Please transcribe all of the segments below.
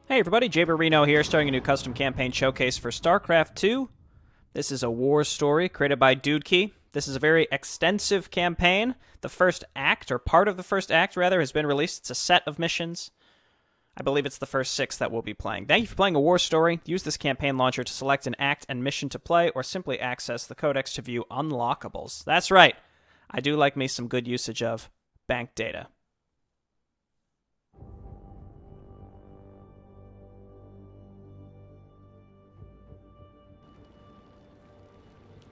Hey everybody, Jay Barino here, starting a new custom campaign showcase for StarCraft II. This is a war story created by Dudki. This is a very extensive campaign. The first act, or part of the first act rather, has been released. It's a set of missions. I believe it's the first 6 that we'll be playing. Thank you for playing a war story. Use this campaign launcher to select an act and mission to play, or simply access the codex to view unlockables. That's right. I do like me some good usage of bank data.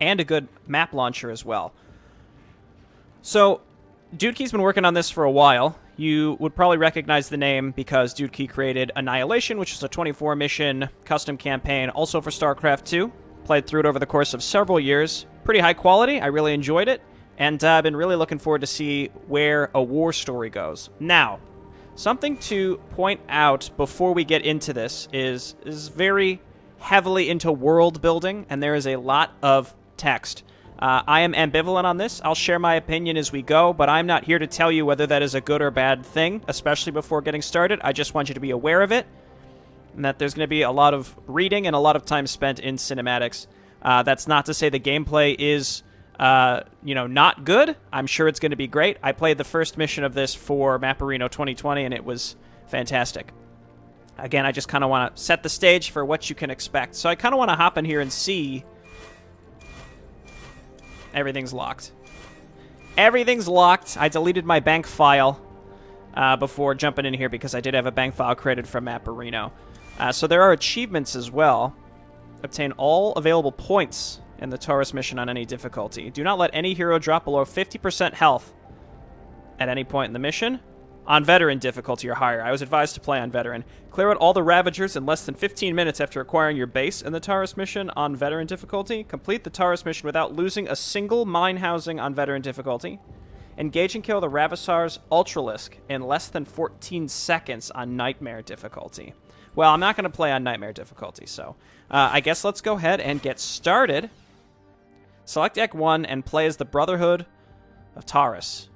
And a good map launcher as well. So, Dudki's been working on this for a while. You would probably recognize the name because Dudki created Annihilation, which is a 24-mission custom campaign, also for StarCraft II. Played through it over the course of several years. Pretty high quality. I really enjoyed it. And I've been really looking forward to see where a war story goes. Now, something to point out before we get into this is very heavily into world building, and there is a lot of text. I am ambivalent on this. I'll share my opinion as we go, but I'm not here to tell you whether that is a good or bad thing, especially before getting started. I just want you to be aware of it, and that there's going to be a lot of reading and a lot of time spent in cinematics. That's not to say the gameplay is, not good. I'm sure it's going to be great. I played the first mission of this for Mapperino 2020, and it was fantastic. Again, I just kind of want to set the stage for what you can expect. So I kind of want to hop in here and see. Everything's locked. Everything's locked. I deleted my bank file before jumping in here because I did have a bank file created from Mapperino. So there are achievements as well. Obtain all available points in the Taurus mission on any difficulty. Do not let any hero drop below 50% health at any point in the mission. On veteran difficulty or higher. I was advised to play on veteran. Clear out all the Ravagers in less than 15 minutes after acquiring your base in the Taurus mission on veteran difficulty. Complete the Taurus mission without losing a single mine housing on veteran difficulty. Engage and kill the Ravasar's Ultralisk in less than 14 seconds on nightmare difficulty. Well, I'm not going to play on nightmare difficulty, so I guess let's go ahead and get started. Select Act 1 and play as the Brotherhood of Taurus.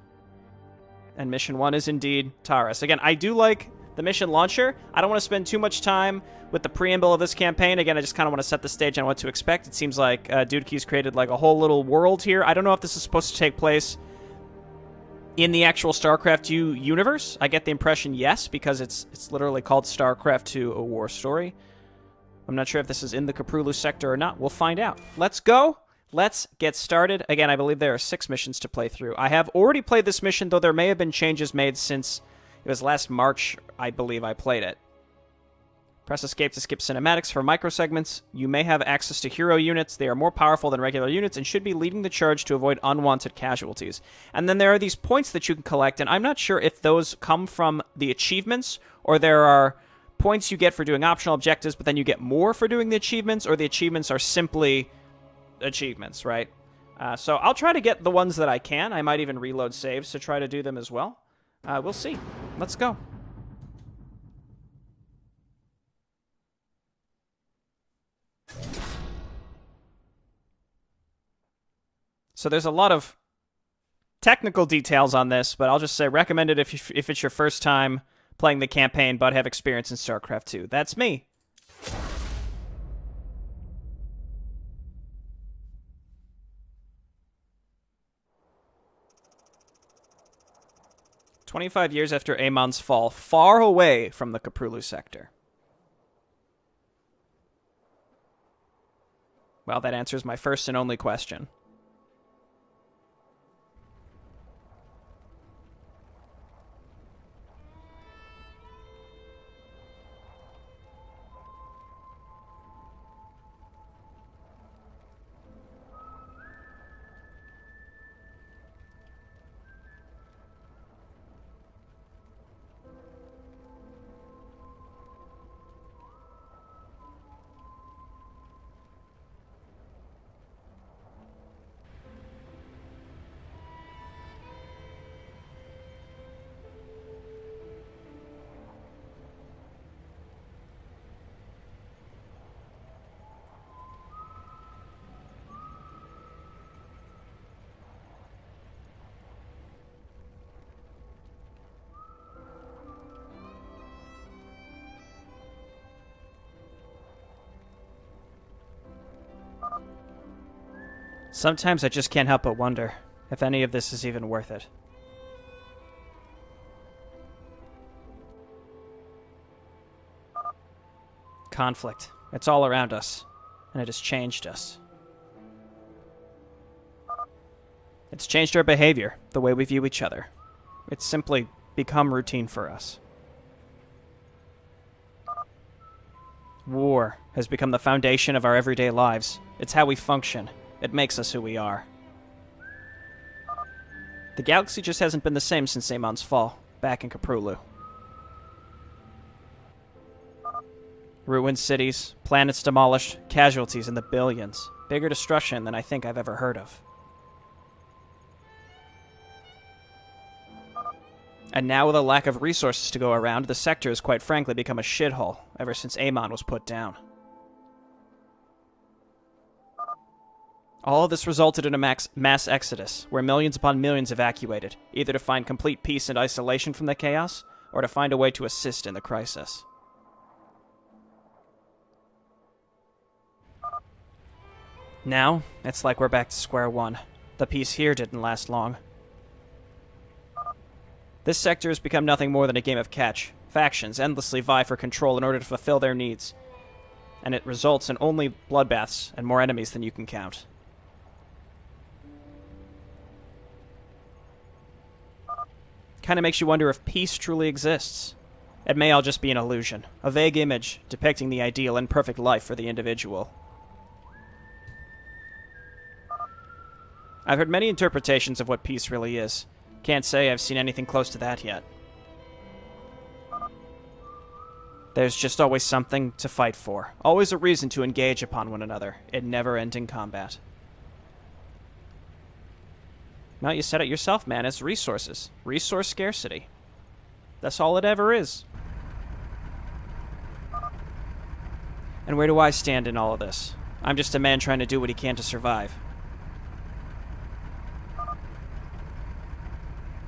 And Mission 1 is indeed Taurus. Again, I do like the mission launcher. I don't want to spend too much time with the preamble of this campaign. Again, I just kind of want to set the stage on what to expect. It seems like Dudki's created like a whole little world here. I don't know if this is supposed to take place in the actual StarCraft II universe. I get the impression yes, because it's literally called StarCraft II: A War Story. I'm not sure if this is in the Koprulu Sector or not. We'll find out. Let's go. Let's get started. Again, I believe there are 6 missions to play through. I have already played this mission, though there may have been changes made since it was last March, I believe I played it. Press escape to skip cinematics for microsegments. You may have access to hero units. They are more powerful than regular units and should be leading the charge to avoid unwanted casualties. And then there are these points that you can collect, and I'm not sure if those come from the achievements or there are points you get for doing optional objectives, but then you get more for doing the achievements, or the achievements are simply achievements, right? So I'll try to get the ones that I can. I might even reload saves to try to do them as well. We'll see. Let's go. So there's a lot of technical details on this, but I'll just say recommend it if it's your first time playing the campaign but have experience in StarCraft II. That's me. 25 years after Amon's fall, far away from the Koprulu Sector. Well, that answers my first and only question. Sometimes I just can't help but wonder if any of this is even worth it. Conflict. It's all around us, and it has changed us. It's changed our behavior, the way we view each other. It's simply become routine for us. War has become the foundation of our everyday lives. It's how we function. It makes us who we are. The galaxy just hasn't been the same since Amon's fall, back in Koprulu. Ruined cities, planets demolished, casualties in the billions. Bigger destruction than I think I've ever heard of. And now with a lack of resources to go around, the sector has quite frankly become a shithole ever since Amon was put down. All of this resulted in a mass exodus, where millions upon millions evacuated, either to find complete peace and isolation from the chaos, or to find a way to assist in the crisis. Now, it's like we're back to square one. The peace here didn't last long. This sector has become nothing more than a game of catch. Factions endlessly vie for control in order to fulfill their needs, and it results in only bloodbaths and more enemies than you can count. Kinda makes you wonder if peace truly exists. It may all just be an illusion, a vague image depicting the ideal and perfect life for the individual. I've heard many interpretations of what peace really is. Can't say I've seen anything close to that yet. There's just always something to fight for, always a reason to engage upon one another in never-ending combat. Now you said it yourself, man, it's resources. Resource scarcity. That's all it ever is. And where do I stand in all of this? I'm just a man trying to do what he can to survive.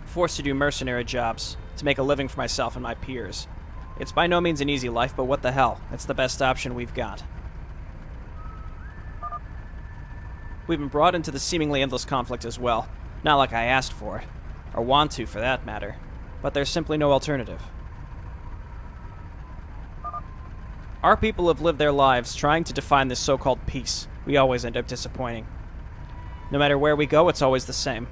Forced to do mercenary jobs, to make a living for myself and my peers. It's by no means an easy life, but what the hell? It's the best option we've got. We've been brought into the seemingly endless conflict as well. Not like I asked for it, or want to for that matter, but there's simply no alternative. Our people have lived their lives trying to define this so-called peace. We always end up disappointing. No matter where we go, it's always the same.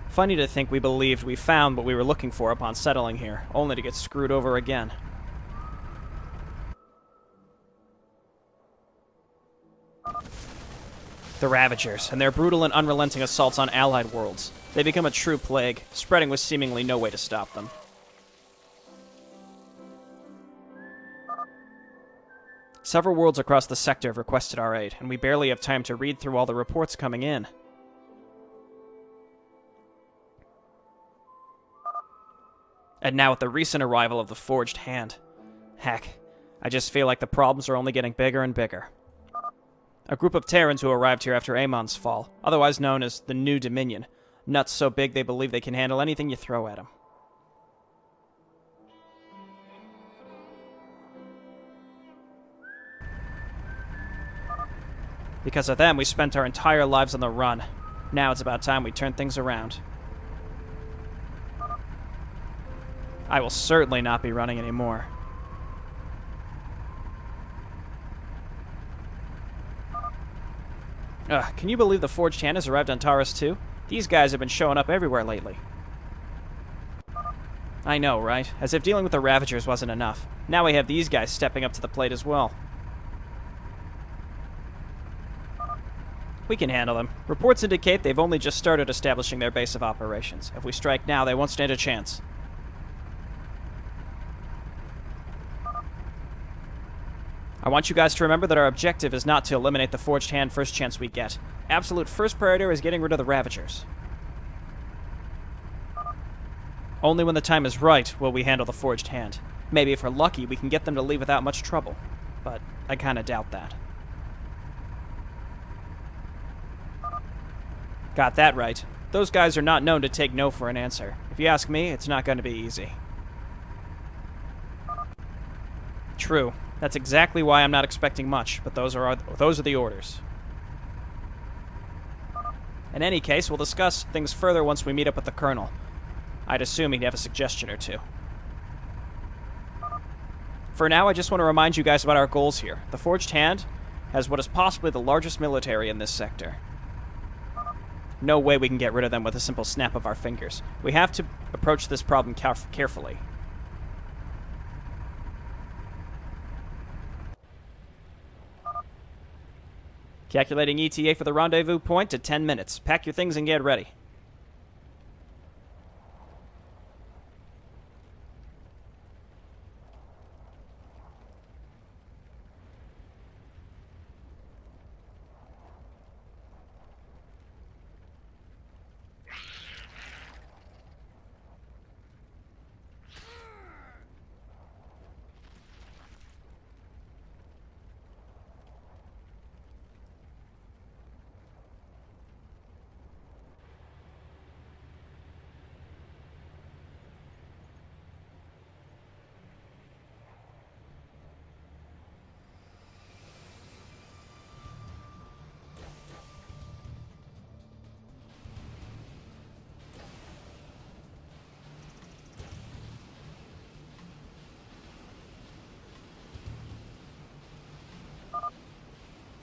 Funny to think we believed we found what we were looking for upon settling here, only to get screwed over again. The Ravagers, and their brutal and unrelenting assaults on allied worlds. They become a true plague, spreading with seemingly no way to stop them. Several worlds across the sector have requested our aid, and we barely have time to read through all the reports coming in. And now with the recent arrival of the Forged Hand. Heck, I just feel like the problems are only getting bigger and bigger. A group of Terrans who arrived here after Amon's fall, otherwise known as the New Dominion. Nuts so big they believe they can handle anything you throw at them. Because of them, we spent our entire lives on the run. Now it's about time we turn things around. I will certainly not be running anymore. Can you believe the Forged Hand has arrived on Taurus too? These guys have been showing up everywhere lately. I know, right? As if dealing with the Ravagers wasn't enough. Now we have these guys stepping up to the plate as well. We can handle them. Reports indicate they've only just started establishing their base of operations. If we strike now, they won't stand a chance. I want you guys to remember that our objective is not to eliminate the Forged Hand first chance we get. Absolute first priority is getting rid of the Ravagers. Only when the time is right will we handle the Forged Hand. Maybe if we're lucky, we can get them to leave without much trouble. But I kinda doubt that. Got that right. Those guys are not known to take no for an answer. If you ask me, it's not going to be easy. True. That's exactly why I'm not expecting much, but those are the orders. In any case, we'll discuss things further once we meet up with the Colonel. I'd assume he'd have a suggestion or two. For now, I just want to remind you guys about our goals here. The Forged Hand has what is possibly the largest military in this sector. No way we can get rid of them with a simple snap of our fingers. We have to approach this problem carefully. Calculating ETA for the rendezvous point to 10 minutes. Pack your things and get ready.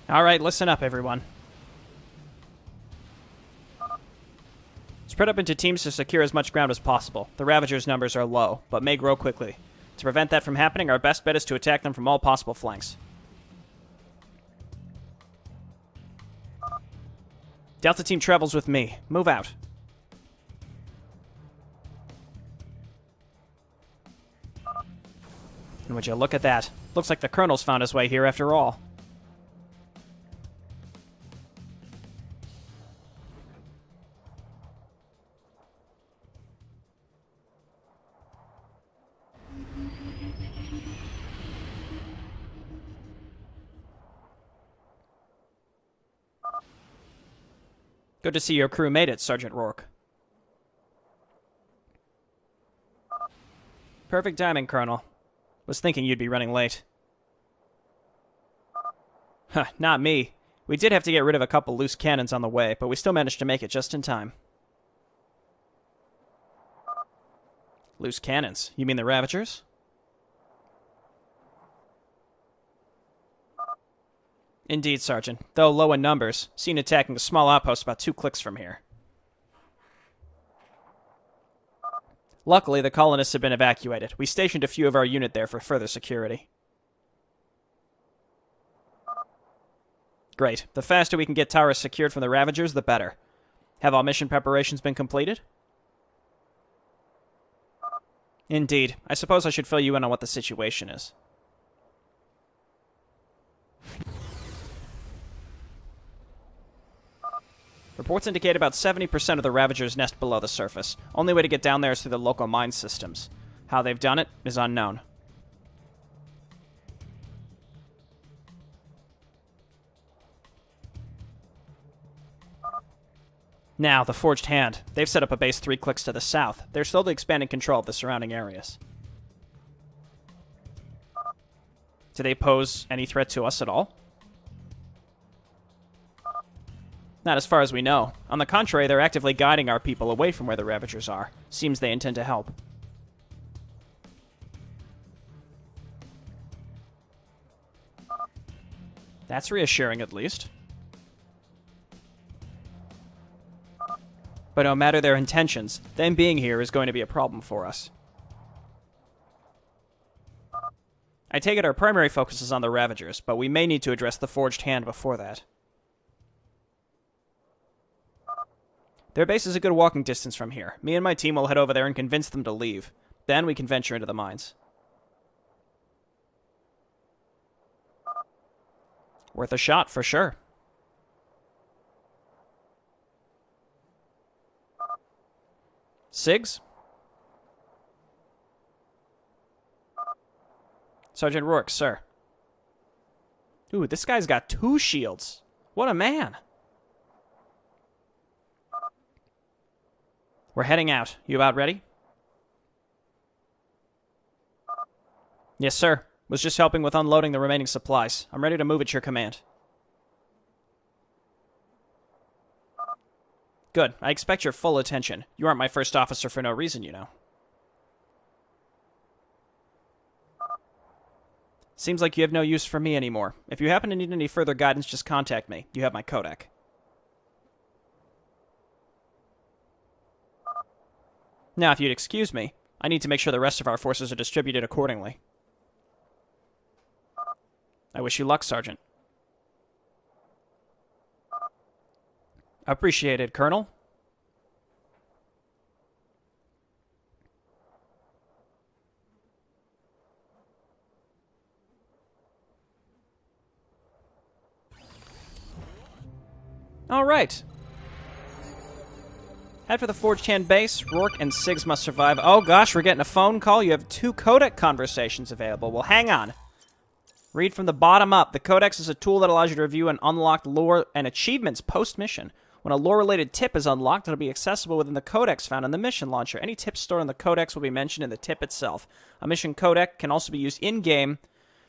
Alright, listen up, everyone. Spread up into teams to secure as much ground as possible. The Ravagers' numbers are low, but may grow quickly. To prevent that from happening, our best bet is to attack them from all possible flanks. Delta team travels with me. Move out. And would you look at that? Looks like the Colonel's found his way here after all. Good to see your crew made it, Sergeant Rourke. Perfect timing, Colonel. Was thinking you'd be running late. Huh, not me. We did have to get rid of a couple loose cannons on the way, but we still managed to make it just in time. Loose cannons? You mean the Ravagers? Indeed, Sergeant. Though low in numbers, seen attacking a small outpost about 2 clicks from here. Luckily, the colonists have been evacuated. We stationed a few of our unit there for further security. Great. The faster we can get Taurus secured from the Ravagers, the better. Have all mission preparations been completed? Indeed. I suppose I should fill you in on what the situation is. Reports indicate about 70% of the Ravagers nest below the surface. Only way to get down there is through the local mine systems. How they've done it is unknown. Now, the Forged Hand. They've set up a base 3 clicks to the south. They're slowly expanding control of the surrounding areas. Do they pose any threat to us at all? Not as far as we know. On the contrary, they're actively guiding our people away from where the Ravagers are. Seems they intend to help. That's reassuring, at least. But no matter their intentions, them being here is going to be a problem for us. I take it our primary focus is on the Ravagers, but we may need to address the Forged Hand before that. Their base is a good walking distance from here. Me and my team will head over there and convince them to leave. Then we can venture into the mines. Worth a shot, for sure. Sigs? Sergeant Rourke, sir. Ooh, this guy's got 2 shields. What a man. We're heading out. You about ready? Yes, sir. Was just helping with unloading the remaining supplies. I'm ready to move at your command. Good. I expect your full attention. You aren't my first officer for no reason, you know. Seems like you have no use for me anymore. If you happen to need any further guidance, just contact me. You have my codec. Now, if you'd excuse me, I need to make sure the rest of our forces are distributed accordingly. I wish you luck, Sergeant. Appreciated, Colonel. All right. Head for the Forged Hand base. Rourke and Siggs must survive. Oh gosh, we're getting a phone call. You have 2 codec conversations available. Well, hang on. Read from the bottom up. The Codex is a tool that allows you to review and unlock lore and achievements post-mission. When a lore-related tip is unlocked, it'll be accessible within the Codex found in the mission launcher. Any tips stored in the Codex will be mentioned in the tip itself. A mission codec can also be used in-game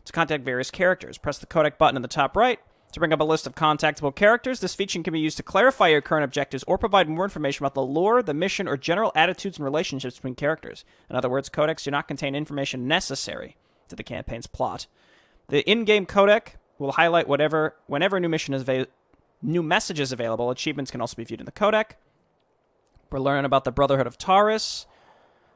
to contact various characters. Press the codec button in the top right to bring up a list of contactable characters. This feature can be used to clarify your current objectives or provide more information about the lore, the mission, or general attitudes and relationships between characters. In other words, codecs do not contain information necessary to the campaign's plot. The in-game codec will highlight whenever new message is available. Achievements can also be viewed in the codec. We're learning about the Brotherhood of Taurus.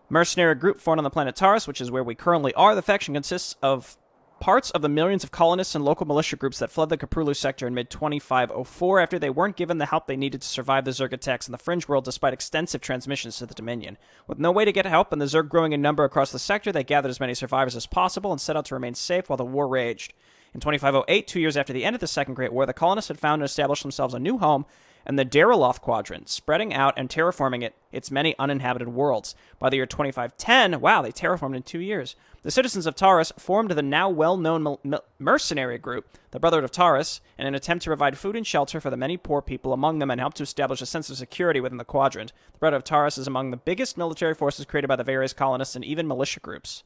Mercenary group formed on the planet Taurus, which is where we currently are. The faction consists of parts of the millions of colonists and local militia groups that fled the Koprulu Sector in mid-2504 after they weren't given the help they needed to survive the Zerg attacks in the Fringe World despite extensive transmissions to the Dominion. With no way to get help and the Zerg growing in number across the sector, they gathered as many survivors as possible and set out to remain safe while the war raged. In 2508, 2 years after the end of the Second Great War, the colonists had found and established themselves a new home in the Daeroloth Quadrant, spreading out and terraforming its many uninhabited worlds. By the year 2510, wow, they terraformed in 2 years. The citizens of Taurus formed the now well-known mercenary group, the Brotherhood of Taurus, in an attempt to provide food and shelter for the many poor people among them and help to establish a sense of security within the quadrant. The Brotherhood of Taurus is among the biggest military forces created by the various colonists and even militia groups.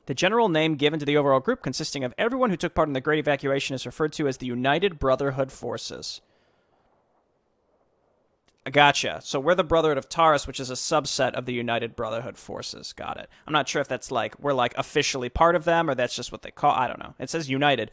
The general name given to the overall group, consisting of everyone who took part in the Great Evacuation, is referred to as the United Brotherhood Forces. Gotcha. So we're the Brotherhood of Taurus, which is a subset of the United Brotherhood Forces. Got it. I'm not sure if that's we're officially part of them, or that's just what they call. I don't know. It says United.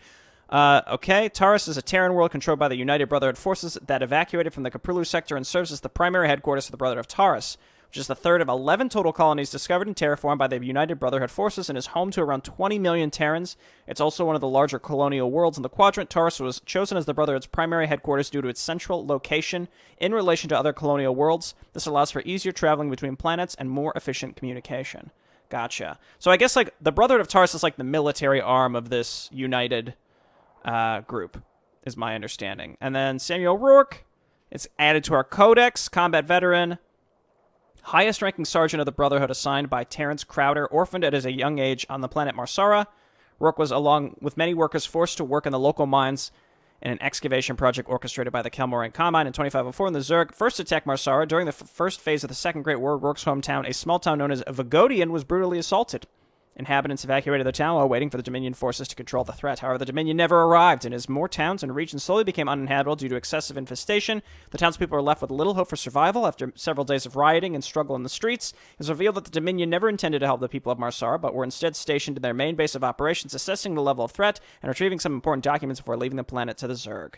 Okay. Taurus is a Terran world controlled by the United Brotherhood Forces that evacuated from the Koprulu Sector and serves as the primary headquarters for the Brotherhood of Taurus, which is the third of 11 total colonies discovered and terraformed by the United Brotherhood Forces and is home to around 20 million Terrans. It's also one of the larger colonial worlds in the quadrant. Taurus was chosen as the Brotherhood's primary headquarters due to its central location in relation to other colonial worlds. This allows for easier traveling between planets and more efficient communication. Gotcha. So I guess the Brotherhood of Taurus is the military arm of this United group, is my understanding. And then Samuel Rourke, it's added to our codex, combat veteran, highest-ranking sergeant of the Brotherhood assigned by Terence Crowder, orphaned at a young age on the planet Marsara. Rourke was, along with many workers, forced to work in the local mines in an excavation project orchestrated by the Kelmorian Combine in 2504 when the Zerg first attacked Marsara. During the first phase of the Second Great War, Rourke's hometown, a small town known as Vagodian, was brutally assaulted. Inhabitants evacuated the town while waiting for the Dominion forces to control the threat. However, the Dominion never arrived, and as more towns and regions slowly became uninhabitable due to excessive infestation, the townspeople were left with little hope for survival. After several days of rioting and struggle in the streets, it was revealed that the Dominion never intended to help the people of Marsara, but were instead stationed in their main base of operations, assessing the level of threat and retrieving some important documents before leaving the planet to the Zerg.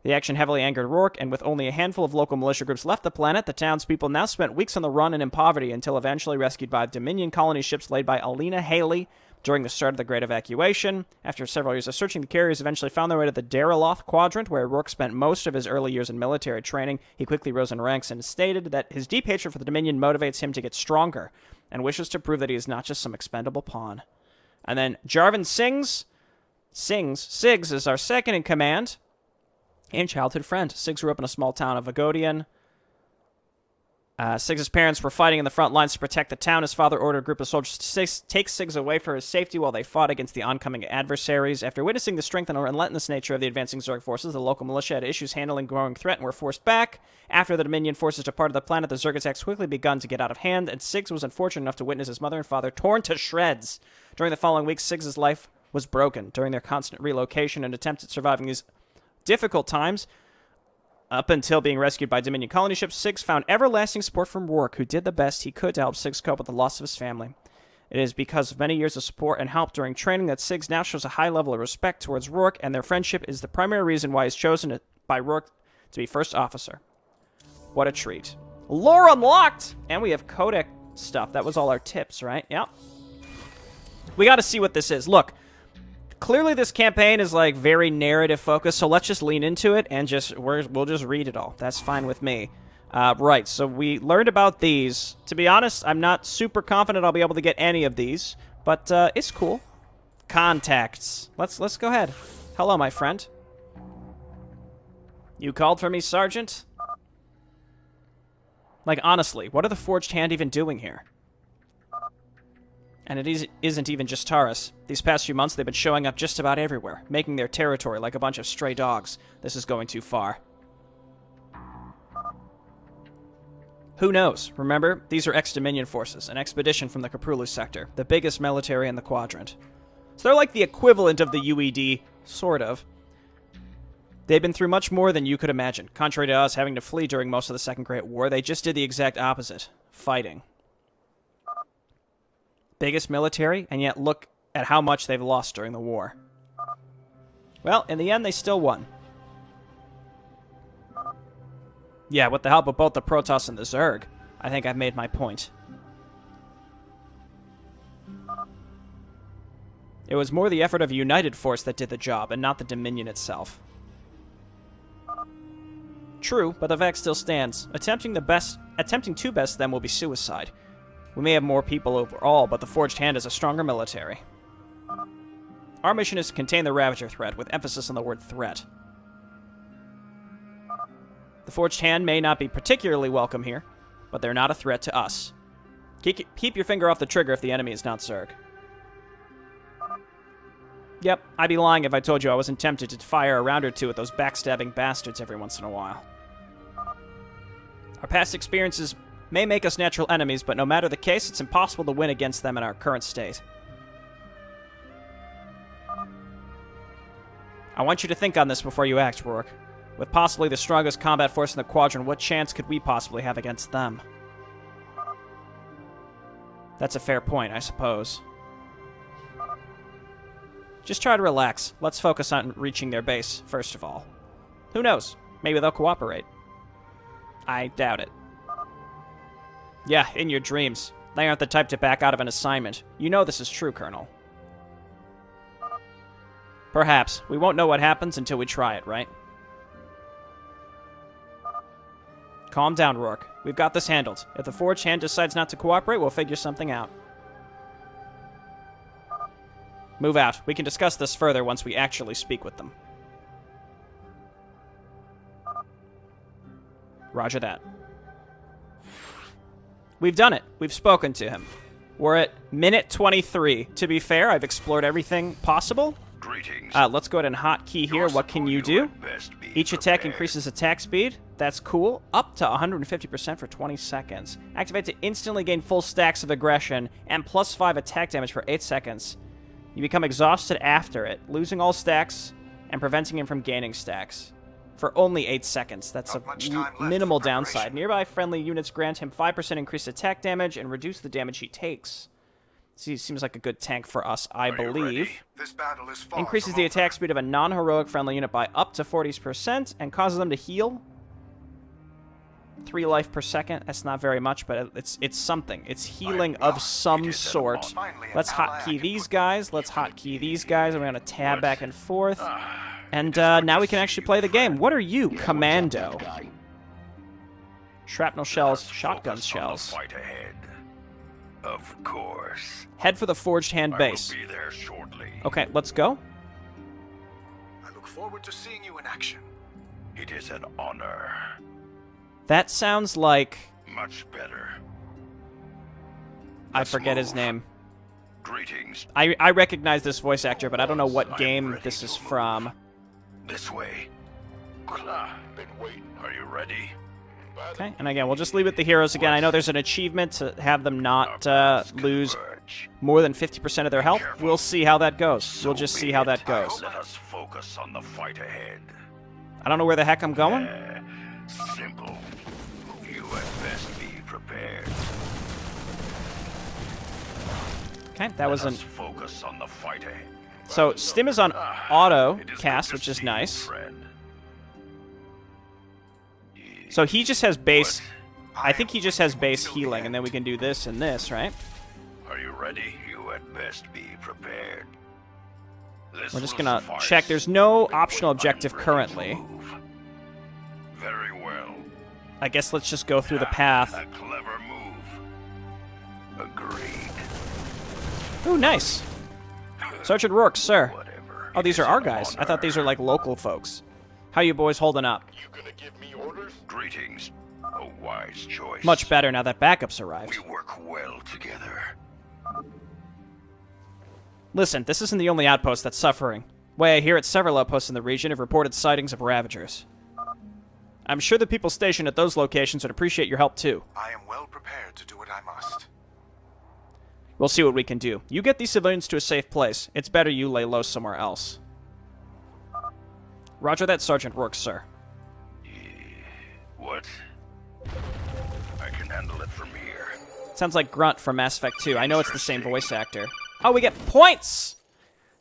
The action heavily angered Rourke, and with only a handful of local militia groups left the planet, the townspeople now spent weeks on the run and in poverty until eventually rescued by Dominion colony ships laid by Alina Haley during the start of the Great Evacuation. After several years of searching, the carriers eventually found their way to the Daeroloth Quadrant, where Rourke spent most of his early years in military training. He quickly rose in ranks and stated that his deep hatred for the Dominion motivates him to get stronger and wishes to prove that he is not just some expendable pawn. And then Jarvan Siggs is our second in command and childhood friend. Siggs grew up in a small town of Vagodian. Sig's parents were fighting in the front lines to protect the town. His father ordered a group of soldiers to take Sigs away for his safety while they fought against the oncoming adversaries. After witnessing the strength and relentless nature of the advancing Zerg forces, the local militia had issues handling growing threat and were forced back. After the Dominion forces departed the planet, the Zerg attacks quickly begun to get out of hand, and Sigs was unfortunate enough to witness his mother and father torn to shreds. During the following weeks, Sigs' life was broken. During their constant relocation and attempts at surviving these difficult times, up until being rescued by Dominion colony ships, Sigs found everlasting support from Rourke, who did the best he could to help Sigs cope with the loss of his family. It is because of many years of support and help during training that Sigs now shows a high level of respect towards Rourke, and their friendship is the primary reason why he's chosen by Rourke to be first officer. What a treat. Lore unlocked! And we have codec stuff. That was all our tips, right? Yep. We got to see what this is. Look. Clearly, this campaign is like very narrative focused, so let's just lean into it and we'll just read it all. That's fine with me. Right, so we learned about these. To be honest, I'm not super confident I'll be able to get any of these, but it's cool. Contacts. Let's go ahead. Hello, my friend. You called for me, Sergeant? Like, honestly, what are the Forged Hand even doing here? And it isn't even just Taurus. These past few months, they've been showing up just about everywhere, making their territory like a bunch of stray dogs. This is going too far. Who knows? Remember, these are ex-Dominion forces, an expedition from the Koprulu Sector, the biggest military in the Quadrant. So they're like the equivalent of the UED, sort of. They've been through much more than you could imagine. Contrary to us having to flee during most of the Second Great War, they just did the exact opposite. Fighting. Biggest military, and yet look at how much they've lost during the war. Well, in the end, they still won. Yeah, with the help of both the Protoss and the Zerg, I think I've made my point. It was more the effort of a united force that did the job, and not the Dominion itself. True, but the fact still stands. Attempting to best them will be suicide. We may have more people overall, but the Forged Hand is a stronger military. Our mission is to contain the Ravager threat, with emphasis on the word threat. The Forged Hand may not be particularly welcome here, but they're not a threat to us. Keep your finger off the trigger if the enemy is not Zerg. Yep, I'd be lying if I told you I wasn't tempted to fire a round or two at those backstabbing bastards every once in a while. Our past experiences may make us natural enemies, but no matter the case, it's impossible to win against them in our current state. I want you to think on this before you act, Rourke. With possibly the strongest combat force in the Quadrant, what chance could we possibly have against them? That's a fair point, I suppose. Just try to relax. Let's focus on reaching their base, first of all. Who knows? Maybe they'll cooperate. I doubt it. Yeah, in your dreams. They aren't the type to back out of an assignment. You know this is true, Colonel. Perhaps. We won't know what happens until we try it, right? Calm down, Rourke. We've got this handled. If the Forged Hand decides not to cooperate, we'll figure something out. Move out. We can discuss this further once we actually speak with them. Roger that. We've done it. We've spoken to him. We're at minute 23. To be fair, I've explored everything possible. Greetings. Let's go ahead and hotkey here. What can you do? Each attack increases attack speed. That's cool. Up to 150% for 20 seconds. Activate to instantly gain full stacks of aggression and plus 5 attack damage for 8 seconds. You become exhausted after it, losing all stacks and preventing him from gaining stacks. For only 8 seconds. That's a minimal downside. Nearby friendly units grant him 5% increased attack damage and reduce the damage he takes. He seems like a good tank for us, I believe. This battle is far Increases the attack speed of a non-heroic friendly unit by up to 40% and causes them to heal 3 life per second. That's not very much, but it's something. It's healing of some sort. Let's hotkey these guys. Let's hotkey these guys. I'm going to tab back and forth. And now we can actually play the game. What are you, Commando? Shrapnel shells, shotgun shells. Fight ahead. Of course. Head for the Forged Hand base. I will be there shortly. Okay, let's go. I look forward to seeing you in action. It is an honor. That sounds like Much better. I Let's forget his move. name. Greetings. I recognize this voice actor, but I don't know what I'm game ready this to is move. from. This way. Been waiting. Are you ready? Okay, and again, we'll just leave it the heroes again. I know there's an achievement to have them not lose Converge. more than 50% of their health. Careful. We'll see how that goes. So We'll just be see how it. that goes. Let us focus on the fight ahead. I don't know where the heck I'm going. Simple. You at best be prepared. Okay, that was Let an... us focus on the fight ahead. So, Stim is on Ah, auto it is cast, good to which is see you, nice. friend. So he just has base... What? I think he just has base healing, and then we can do this and this, right? Are you ready? You at best be prepared. This We're just will gonna suffice. check. There's no I'm optional ready objective to currently. move. Very well. I guess let's just go through the path. A clever move. Agreed. Ooh, nice. Sergeant Rourke, sir. Whatever. Oh, these It are is our an guys. I thought these are honor. like local folks. How you boys holding up? You gonna give me orders? Greetings. A wise choice. Much better now that backups arrived. We work well together. Listen, this isn't the only outpost that's suffering. Way I hear it, several outposts in the region have reported sightings of Ravagers. I'm sure the people stationed at those locations would appreciate your help too. I am well prepared to do what I must. We'll see what we can do. You get these civilians to a safe place. It's better you lay low somewhere else. Roger that, Sergeant Rourke, sir. What? I can handle it from here. Sounds like Grunt from Mass Effect 2. I know it's the same voice actor. Oh, we get points!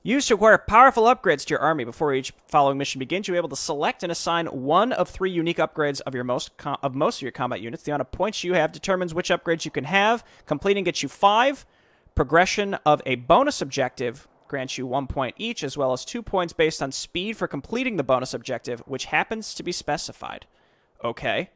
Used to acquire powerful upgrades to your army. Before each following mission begins, you'll be able to select and assign one of 3 unique upgrades of most of your combat units. The amount of points you have determines which upgrades you can have. Completing gets you 5. Progression of a bonus objective grants you 1 point each, as well as 2 points based on speed for completing the bonus objective, which happens to be specified. Okay.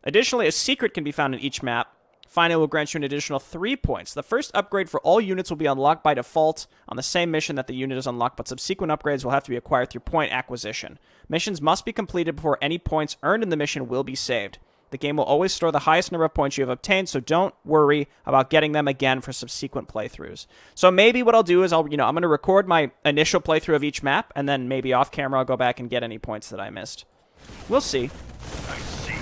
Additionally, a secret can be found in each map. Finally, will grant you an additional 3 points. The first upgrade for all units will be unlocked by default on the same mission that the unit is unlocked, but subsequent upgrades will have to be acquired through point acquisition. Missions must be completed before any points earned in the mission will be saved. The game will always store the highest number of points you have obtained, so don't worry about getting them again for subsequent playthroughs. So maybe what I'll do is I'm going to record my initial playthrough of each map, and then maybe off camera I'll go back and get any points that I missed. We'll see. I see.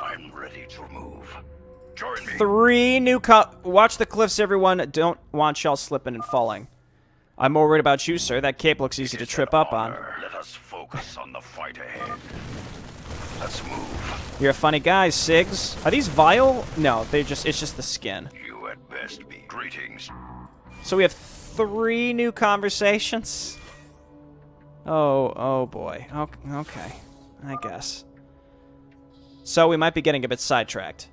I'm ready to move. Join me. 3 new watch the cliffs, everyone. Don't want y'all slipping and falling. I'm more worried about you, sir. That cape looks easy to trip up on. Let us focus on the fight ahead. Let's move. You're a funny guy, Sigs. Are these vile? No, it's just the skin. You at best be. Greetings. So we have 3 new conversations. Oh boy. Okay. I guess. So we might be getting a bit sidetracked.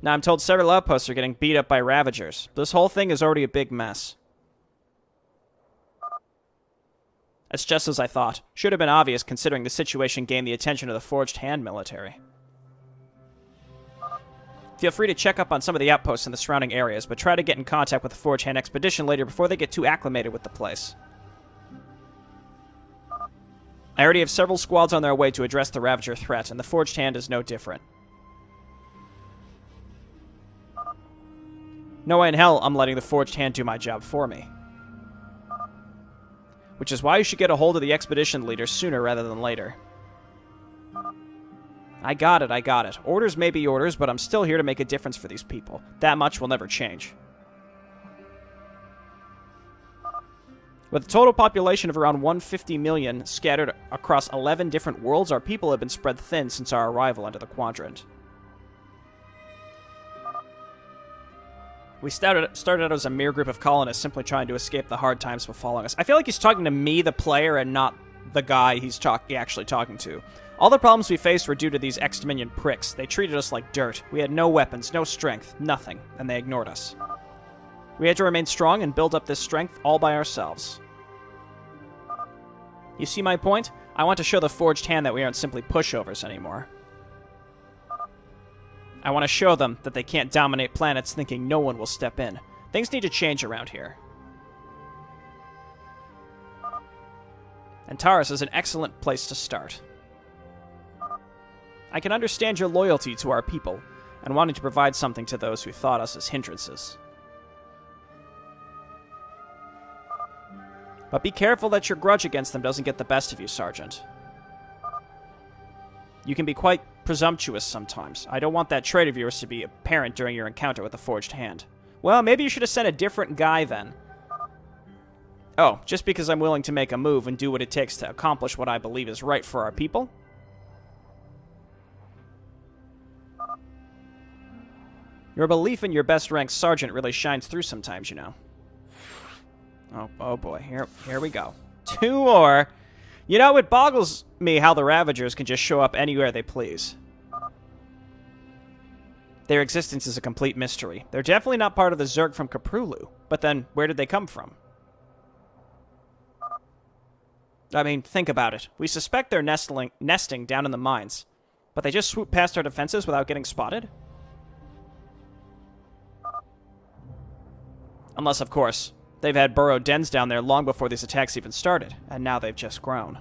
Now I'm told several outposts are getting beat up by Ravagers. This whole thing is already a big mess. That's just as I thought. Should have been obvious considering the situation gained the attention of the Forged Hand military. Feel free to check up on some of the outposts in the surrounding areas, but try to get in contact with the Forged Hand expedition later before they get too acclimated with the place. I already have several squads on their way to address the Ravager threat, and the Forged Hand is no different. No way in hell I'm letting the Forged Hand do my job for me. Which is why you should get a hold of the expedition leader sooner rather than later. I got it. Orders may be orders, but I'm still here to make a difference for these people. That much will never change. With a total population of around 150 million scattered across 11 different worlds, our people have been spread thin since our arrival into the Quadrant. We started out as a mere group of colonists simply trying to escape the hard times befalling us. I feel like he's talking to me, the player, and not the guy he's actually talking to. All the problems we faced were due to these ex-Dominion pricks. They treated us like dirt. We had no weapons, no strength, nothing, and they ignored us. We had to remain strong and build up this strength all by ourselves. You see my point? I want to show the Forged Hand that we aren't simply pushovers anymore. I want to show them that they can't dominate planets thinking no one will step in. Things need to change around here. And Taurus is an excellent place to start. I can understand your loyalty to our people, and wanting to provide something to those who thought us as hindrances. But be careful that your grudge against them doesn't get the best of you, Sergeant. You can be quite presumptuous sometimes. I don't want that trait of yours to be apparent during your encounter with the Forged Hand. Well, maybe you should have sent a different guy then. Oh, just because I'm willing to make a move and do what it takes to accomplish what I believe is right for our people? Your belief in your best-ranked sergeant really shines through sometimes, you know. Oh boy, here we go. 2 more. You know, it boggles me how the Ravagers can just show up anywhere they please. Their existence is a complete mystery. They're definitely not part of the Zerg from Koprulu, but then where did they come from? I mean, think about it. We suspect they're nesting down in the mines, but they just swoop past our defenses without getting spotted? Unless, of course, they've had burrowed dens down there long before these attacks even started, and now they've just grown.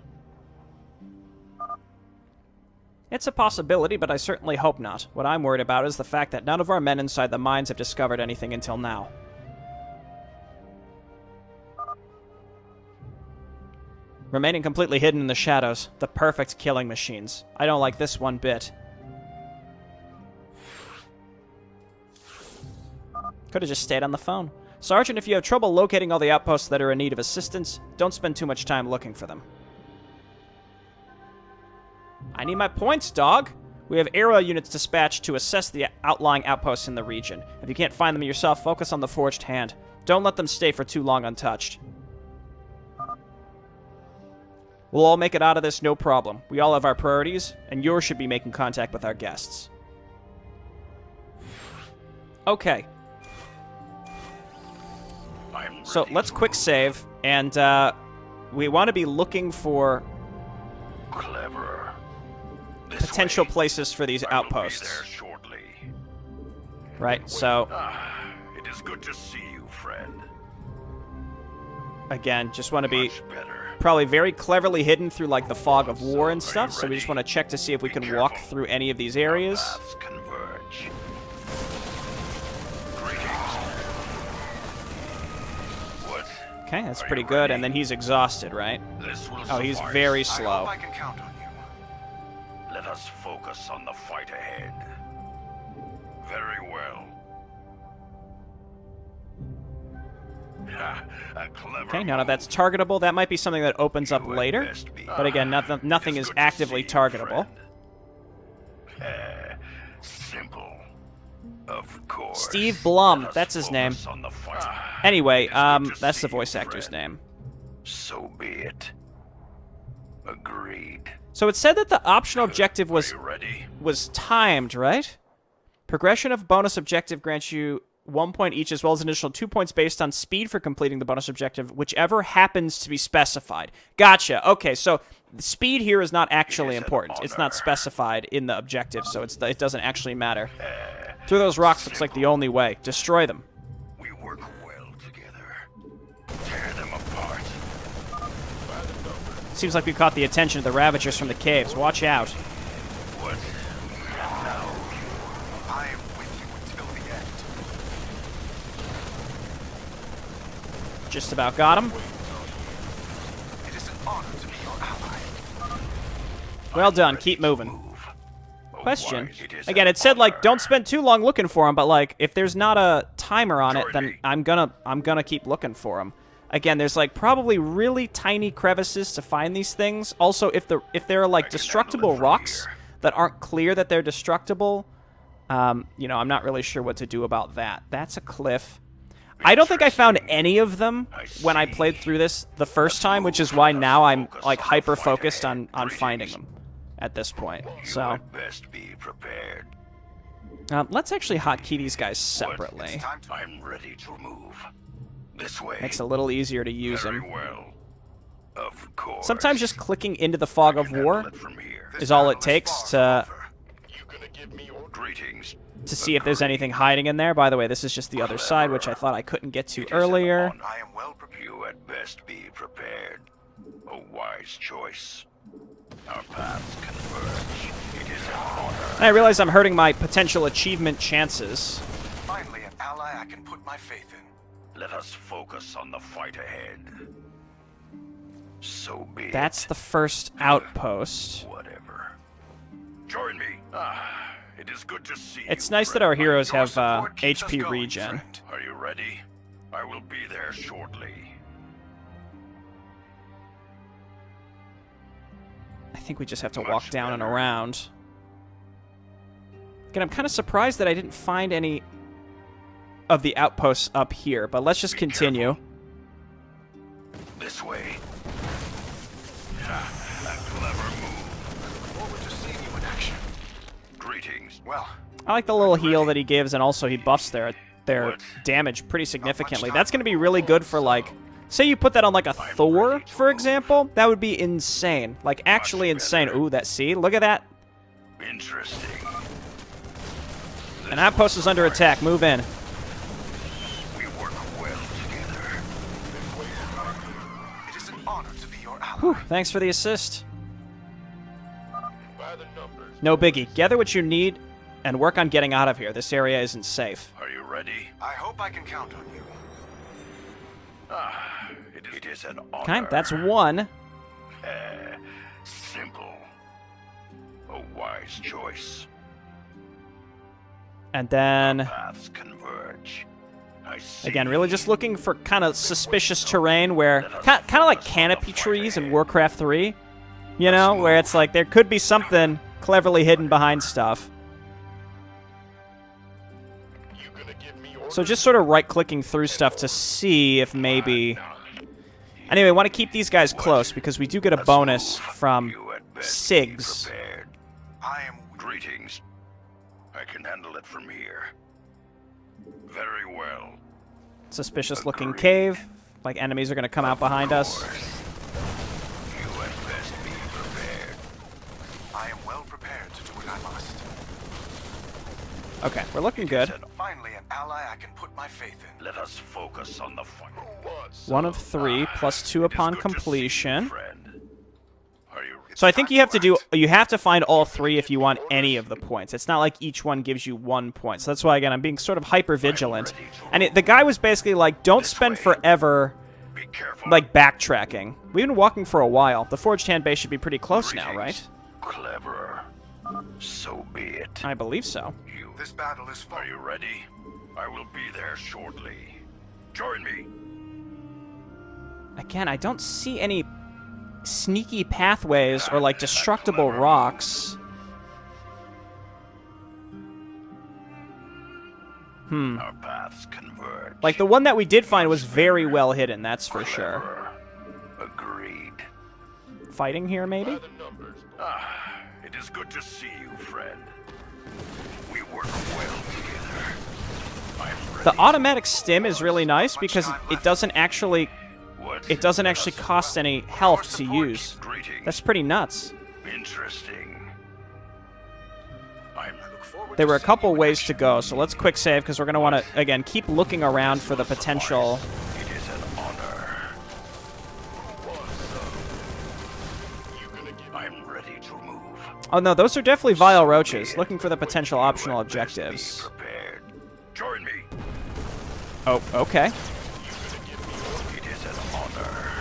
It's a possibility, but I certainly hope not. What I'm worried about is the fact that none of our men inside the mines have discovered anything until now. Remaining completely hidden in the shadows, the perfect killing machines. I don't like this one bit. Could have just stayed on the phone. Sergeant, if you have trouble locating all the outposts that are in need of assistance, don't spend too much time looking for them. I need my points, dog! We have aerial units dispatched to assess the outlying outposts in the region. If you can't find them yourself, focus on the Forged Hand. Don't let them stay for too long untouched. We'll all make it out of this, no problem. We all have our priorities, and yours should be making contact with our guests. Okay. So let's quick save, and we want to be looking for Clever. potential places for these outposts. Right, so it is good to see you, friend. again, just want to be Much better. probably very cleverly hidden through like the fog of war and stuff, so we just want to check to see if we can walk through any of these areas. Paths converge. Greetings. What? Okay, that's pretty good, and then he's exhausted, right? This will Oh, he's suffice. very I slow. hope I can count on you. Let us focus on the fight ahead. Very well. A clever Okay, none of move. that's targetable. That might be something that opens up You had later. best be. But again, nothing It's is good to see actively you, targetable. friend. Simple. Of course. Steve Blum, Let us that's his name. focus on the fight. Anyway, It's good to that's see the voice you, actor's friend. name. So be it. Agreed. So it said that the optional objective Are you ready? was timed, right? Progression of bonus objective grants you 1 point each, as well as an additional 2 points based on speed for completing the bonus objective, whichever happens to be specified. Gotcha. Okay, so the speed here is not actually It is an important. It's not honor. specified in the objective, so it doesn't actually matter. Through those rocks looks like the only way. Destroy them. We work well together. Tear them apart. Seems like we caught the attention of the Ravagers from the caves. Watch out. What? Now. I am with you until the end. Just about got him. It is an honor to be your ally. Well done. Keep moving. Move. Oh, Question. why, it is Again, an it said like honor. don't spend too long looking for him, but like if there's not a timer on it, then Jordy. I'm gonna keep looking for him. Again, there's like probably really tiny crevices to find these things. Also, if there are like I can destructible handle it from rocks here. that aren't clear that they're destructible, you know, I'm not really sure what to do about that. That's a cliff. I don't think I found any of them when I played through this the first time, which is why now I'm like hyper focused on finding them at this point. You So had best be prepared. let's actually hotkey these guys What? separately. It's time to I'm ready to move. This way. Makes it a little easier to use Very them. well. Of course. Sometimes just clicking into the fog of Handle war it from here. This is all battle it takes far to from over. You gonna give me your greetings? see if there's anything hiding in there. By the way, this is just the other side, which I thought I couldn't get to earlier. I am well prepared. You had best be prepared. A wise choice. Our paths converge. It is an honor. And I realize I'm hurting my potential achievement chances. Finally, an ally I can put my faith in. Let us focus on the fight ahead. So be That's it. the first outpost. Whatever. Join me. It is good to see you. It's nice that our friend. heroes Your have support keeps us HP going, regen. friend. Are you ready? I will be there shortly. I think we just have to Much walk down and better. around. Again, I'm kind of surprised that I didn't find any of the outposts up here, but let's just Be continue. careful. This way. A clever move. Forward to seeing you in action. Greetings. Well, I like the little heal that he gives, and also he buffs their What? damage pretty significantly. time. That's going to be really good for, like, say you put that on, like, a Thor, for example. That would be insane. Like, actually insane. Ooh, that, see? Look at that. Interesting. An outpost is under attack. Move in. We work well together. it is an honor to be your ally. Whew, thanks for the assist. No biggie. Gather what you need and work on getting out of here. This area isn't safe. Are you ready? I hope I can count on you. It is an honor. Okay, that's one. Simple. A wise choice. And then, Paths converge. I see. again, really just looking for kind of suspicious terrain where, kind of like canopy trees in Warcraft 3, you know, where it's like there could be something cleverly hidden behind stuff. So just sort of right-clicking through stuff to see if maybe... Anyway, I want to keep these guys close because we do get a bonus from You had best SIGs. be prepared. I am Greetings. I can handle it from here. Very well. Suspicious-looking cave. Like enemies are going to come out behind us. You had best be prepared. I am well prepared to do what I must. Okay, we're looking good. Finally, an ally I can put my faith in. Let us focus on the fight. 1 of 3, plus 2 upon It is good to see you, completion. friend. Are you So I think you have to find all 3 if you want any of the points. It's not like each one gives you 1 point. So that's why, again, I'm being sort of hyper vigilant. And the guy was basically like, don't spend forever, be careful? like, backtracking. We've been walking for a while. The Forged Hand base should be pretty close now, right? Clever. So be it. I believe so. You. This battle is fought. Are you ready? I will be there shortly. Join me. Again, I don't see any sneaky pathways or, like, destructible rocks. Our paths converge. Like, the one that we did find was very well hidden, that's for sure. Clever. Agreed. Fighting here, maybe? It is good to see you, friend. We work well together. I'm ready. The automatic stim is really nice because it doesn't actually cost any health to use. Greetings. That's pretty nuts. Interesting. There were a couple ways to go, so let's quick save because we're going to want to, again, keep looking around for the potential. It is an honor. I'm ready to move. Oh no, those are definitely vile roaches. Looking for the potential optional Best be objectives. prepared. Join me. Oh, okay. It is an honor.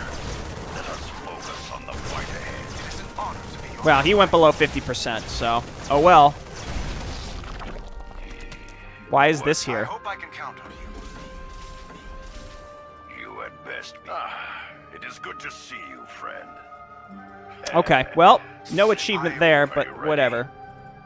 Let us focus on the fight ahead. It is an honor to be your Well, he went below 50%, so... Oh well. Why is this I here? hope I can count on you. You had best be. It is good to see you, friend. Okay, well, no achievement there, but whatever.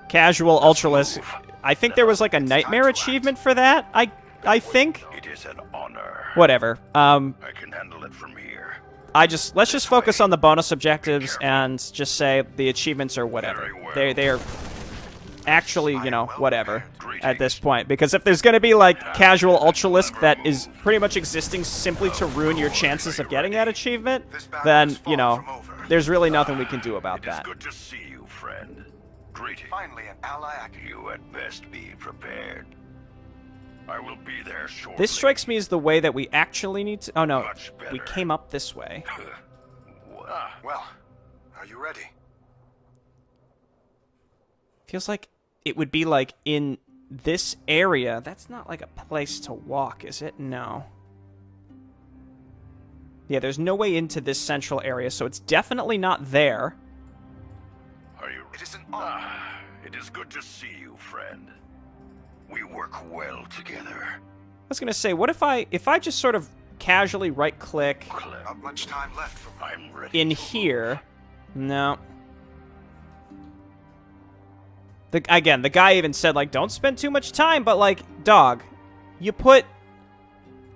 Casual Ultralisk. I think there was like a nightmare achievement for that, I think. It is an honor. Whatever. I can handle it from here. Let's just focus on the bonus objectives and just say the achievements are whatever. They're actually, you know, whatever at this point. Because if there's going to be, like, casual Ultralisk that is pretty much existing simply to ruin your chances of getting that achievement, then, you know, there's really nothing we can do about It is that. good to see you, friend. Greetings. Finally, an ally I can. You had best be prepared. I will be there shortly. This strikes me as the way that we actually need to... Oh, no. Much better. We came up this way. Well, are you ready? Feels like it would be, like, in this area. That's not, like, a place to walk, is it? No. Yeah, there's no way into this central area, so it's definitely not there. Are you? It is an honor. It is good to see you, friend. We work well together. I was gonna say, what if I just sort of casually right-click Not much time left for me. I'm ready. in here? No. Again, the guy even said, like, don't spend too much time, but, like, dog, you put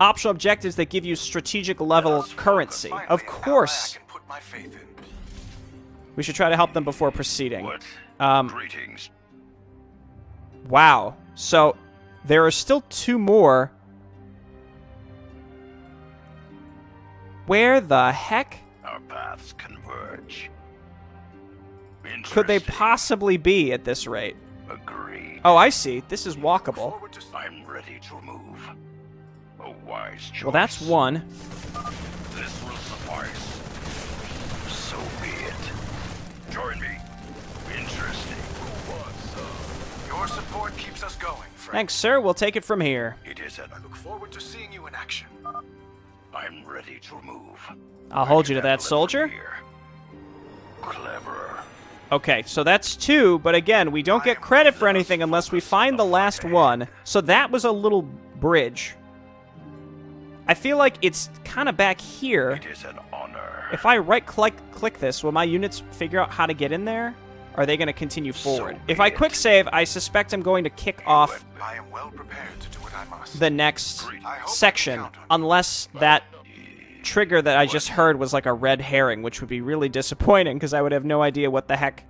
optional objectives that give you strategic level currency. Finally, Of an ally course. I can put my faith in. We should try to help them before proceeding. What? Um, Greetings. Wow. So, there are still 2 more. Where the heck Our paths converge. could they Interesting. possibly be at this rate? Agreed. Oh, I see. This is walkable. Forward to I'm ready to move. A wise choice. Well, that's one. This will suffice. So be it. Join me. Interesting. Your support keeps us going, friend. Thanks, sir. We'll take it from here. It is an. I look forward to seeing you in action. I'm ready to move. I'll hold you to I can that, handle it soldier. from here. Clever. Okay, so that's 2, but again, we don't get credit for anything unless we find the last one. So that was a little bridge. I feel like it's kind of back here. It is an honor. If I right-click this, will my units figure out how to get in there? Or are they going to continue forward? be If I it. quick save, I suspect I'm going to kick off I am well prepared to do what I must. the next I hope section, you count on me. unless that trigger that I just heard was like a red herring, which would be really disappointing because I would have no idea what the heck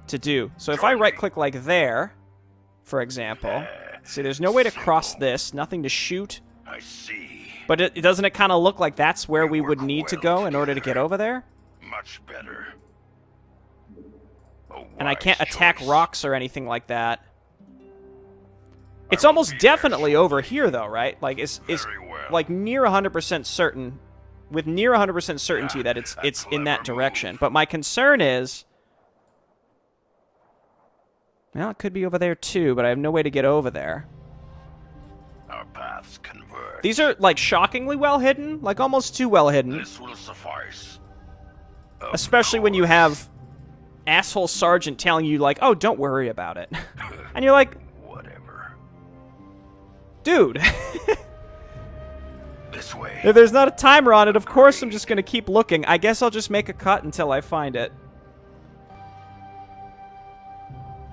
to do. So if I right-click like there, for example, see, there's no way to cross this, nothing to shoot, I see. but doesn't it kind of look like that's where we would need to go in order to get over there? Much better. A And I can't wise attack choice. rocks or anything like that. It's almost definitely over here, though, right? Like, it's Very well. like near 100% certain, with near 100% certainty that it's in that clever direction. move. But my concern is, well, it could be over there too, but I have no way to get over there. Our paths converge. These are like shockingly well hidden, like almost too well hidden, This will suffice. Of especially when you course. have asshole sergeant telling you like, "Oh, don't worry about it," and you're like, Whatever. "Dude." This way. If there's not a timer on it, of course I'm just going to keep looking. I guess I'll just make a cut until I find it.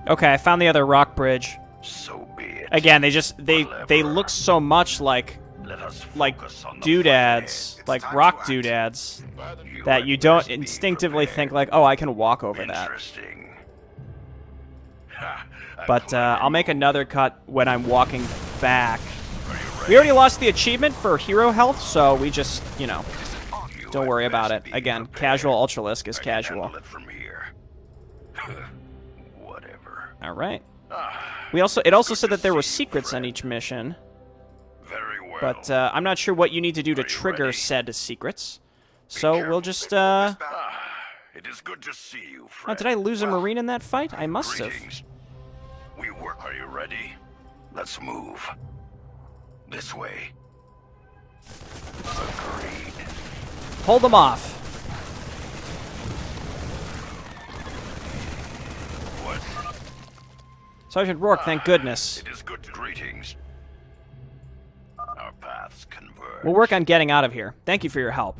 Okay, I found the other rock bridge. So be it. Again, they look so much like Let us like focus on the doodads, It's like time rock to act. doodads, fight. that you don't instinctively think like, oh, I can walk over that. Interesting. Ha, a But clever I'll make move. another cut when I'm walking back. Are you ready? We already lost the achievement for hero health, so we just, you know, You don't had worry about it. best be Again, prepared. casual Ultralisk is I can casual. handle it from here. Whatever. All right. Ah, It also good said to that there were see you, secrets on friend. each mission, very well. but I'm not sure what you need to do to Are you trigger ready? said secrets. So we'll careful. just. Ah, it is good to see you, Oh, friend. did I lose a Marine in that fight? I must have. Greetings. We work. Are you ready? Let's move. This way. Agreed. Hold them off. What? Sergeant Rourke, thank goodness. It is good. Greetings. Our paths converge. We'll work on getting out of here. Thank you for your help.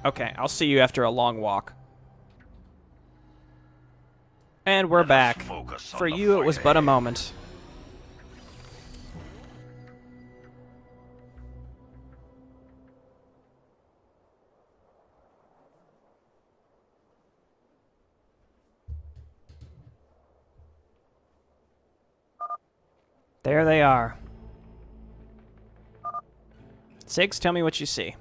Okay, I'll see you after a long walk. And we're back. focus on For the you, it was fight but a ahead. moment. There they are. Sigs, tell me what you see.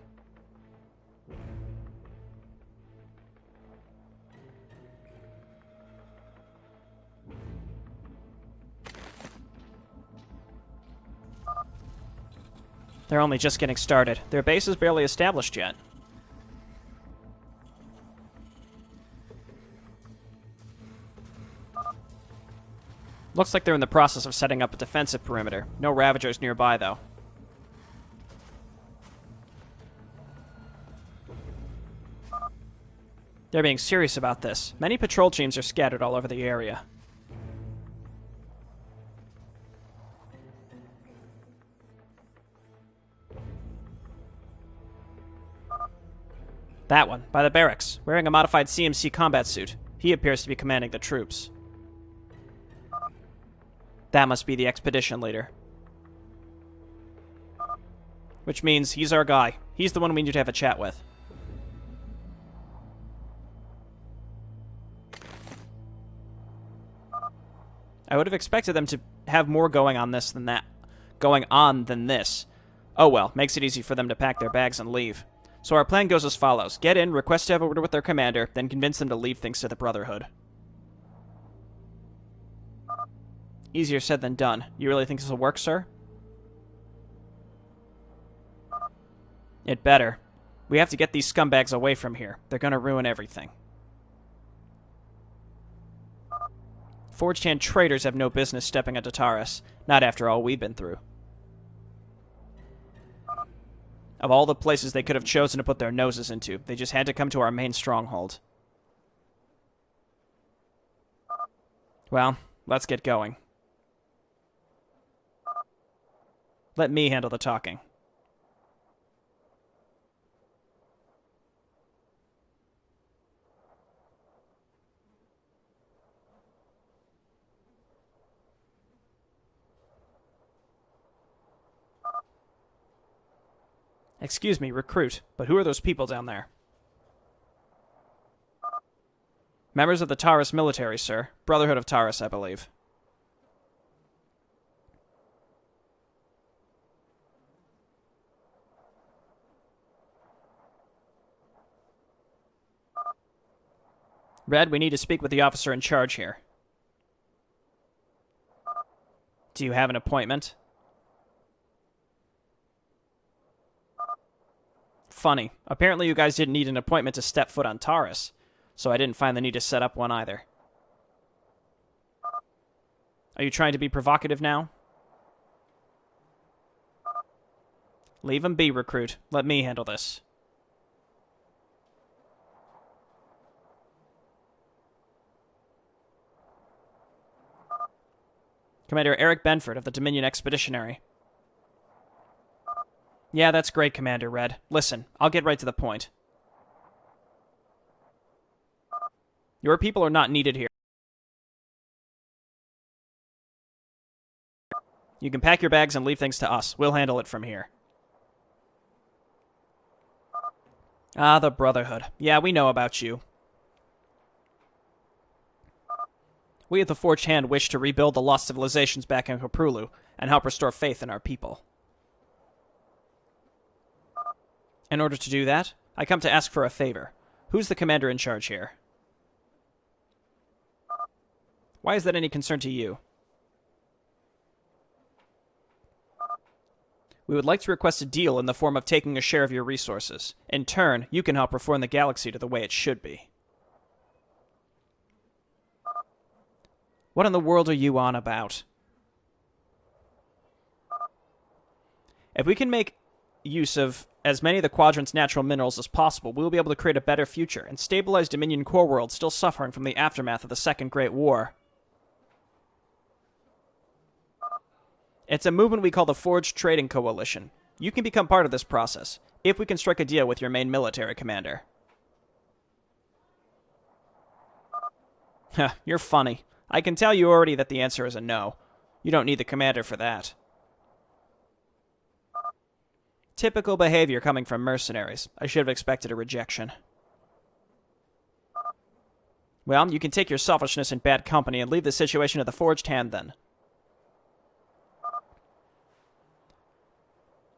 They're only just getting started. Their base is barely established yet. Looks like they're in the process of setting up a defensive perimeter. No Ravagers nearby, though. They're being serious about this. Many patrol teams are scattered all over the area. That one, by the barracks, wearing a modified CMC combat suit. He appears to be commanding the troops. That must be the expedition leader. Which means he's our guy. He's the one we need to have a chat with. I would have expected them to have more going on than this. Oh well, makes it easy for them to pack their bags and leave. So our plan goes as follows. Get in, request to have a word with their commander, then convince them to leave things to the Brotherhood. Easier said than done. You really think this will work, sir? It better. We have to get these scumbags away from here. They're gonna ruin everything. Forged Hand traitors have no business stepping onto Taurus. Not after all we've been through. Of all the places they could have chosen to put their noses into, they just had to come to our main stronghold. Well, let's get going. Let me handle the talking. Excuse me, recruit, but who are those people down there? Members of the Taurus military, sir. Brotherhood of Taurus, I believe. Red, we need to speak with the officer in charge here. Do you have an appointment? Funny. Apparently you guys didn't need an appointment to step foot on Taurus, so I didn't find the need to set up one either. Are you trying to be provocative now? Leave him be, recruit. Let me handle this. Commander Eric Benford of the Dominion Expeditionary. Yeah, that's great, Commander Red. Listen, I'll get right to the point. Your people are not needed here. You can pack your bags and leave things to us. We'll handle it from here. Ah, the Brotherhood. Yeah, we know about you. We at the Forged Hand wish to rebuild the lost civilizations back in Koprulu and help restore faith in our people. In order to do that, I come to ask for a favor. Who's the commander in charge here? Why is that any concern to you? We would like to request a deal in the form of taking a share of your resources. In turn, you can help reform the galaxy to the way it should be. What in the world are you on about? If we can make use of as many of the Quadrant's natural minerals as possible, we will be able to create a better future and stabilize Dominion core world still suffering from the aftermath of the Second Great War. It's a movement we call the Forged Trading Coalition. You can become part of this process, if we can strike a deal with your main military commander. Huh, you're funny. I can tell you already that the answer is a no. You don't need the commander for that. Typical behavior coming from mercenaries. I should have expected a rejection. Well, you can take your selfishness in bad company and leave the situation to the Forged Hand then.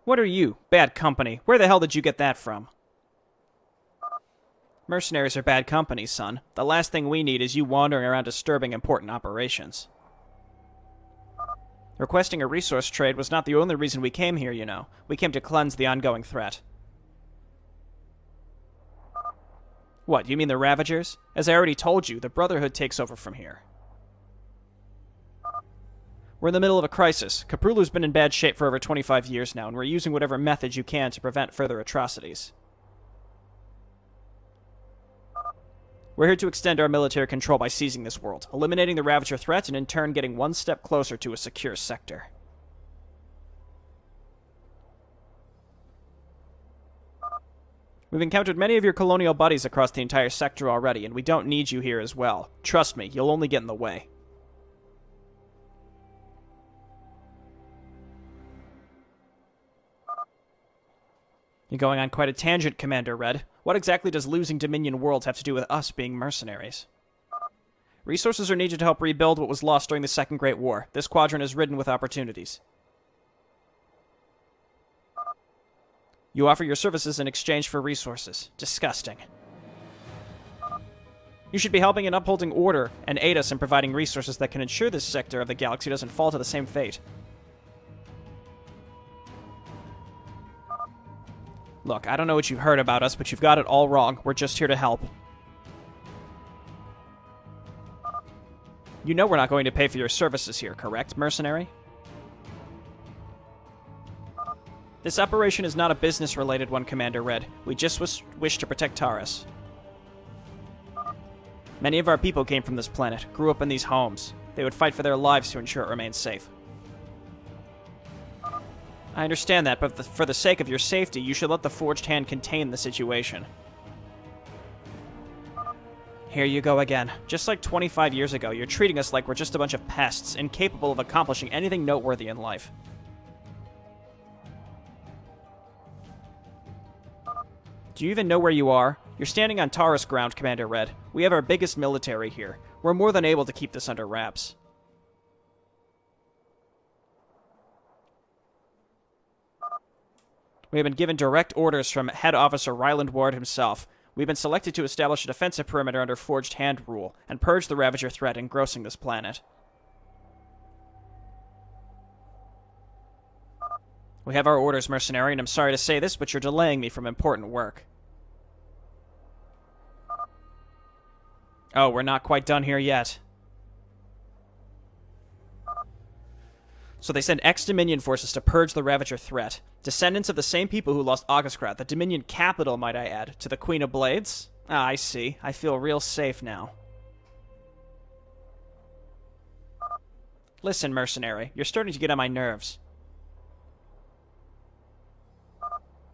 What are you? Bad company. Where the hell did you get that from? Mercenaries are bad company, son. The last thing we need is you wandering around disturbing important operations. Requesting a resource trade was not the only reason we came here, you know. We came to cleanse the ongoing threat. What, you mean the Ravagers? As I already told you, the Brotherhood takes over from here. We're in the middle of a crisis. Koprulu's been in bad shape for over 25 years now, and we're using whatever methods you can to prevent further atrocities. We're here to extend our military control by seizing this world, eliminating the Ravager threat, and in turn getting one step closer to a secure sector. We've encountered many of your colonial buddies across the entire sector already, and we don't need you here as well. Trust me, you'll only get in the way. You're going on quite a tangent, Commander Red. What exactly does losing Dominion worlds have to do with us being mercenaries? Resources are needed to help rebuild what was lost during the Second Great War. This quadrant is ridden with opportunities. You offer your services in exchange for resources. Disgusting. You should be helping in upholding order and aid us in providing resources that can ensure this sector of the galaxy doesn't fall to the same fate. Look, I don't know what you've heard about us, but you've got it all wrong. We're just here to help. You know we're not going to pay for your services here, correct, mercenary? This operation is not a business-related one, Commander Red. We just wish to protect Taurus. Many of our people came from this planet, grew up in these homes. They would fight for their lives to ensure it remains safe. I understand that, but for the sake of your safety, you should let the Forged Hand contain the situation. Here you go again. Just like 25 years ago, you're treating us like we're just a bunch of pests, incapable of accomplishing anything noteworthy in life. Do you even know where you are? You're standing on Taurus ground, Commander Red. We have our biggest military here. We're more than able to keep this under wraps. We have been given direct orders from Head Officer Ryland Ward himself. We've been selected to establish a defensive perimeter under Forged Hand rule and purge the Ravager threat engrossing this planet. We have our orders, mercenary, and I'm sorry to say this, but you're delaying me from important work. Oh, we're not quite done here yet. So they send ex-Dominion forces to purge the Ravager threat. Descendants of the same people who lost Augustcrat, the Dominion capital, might I add, to the Queen of Blades? Ah, I see. I feel real safe now. Listen, mercenary, you're starting to get on my nerves.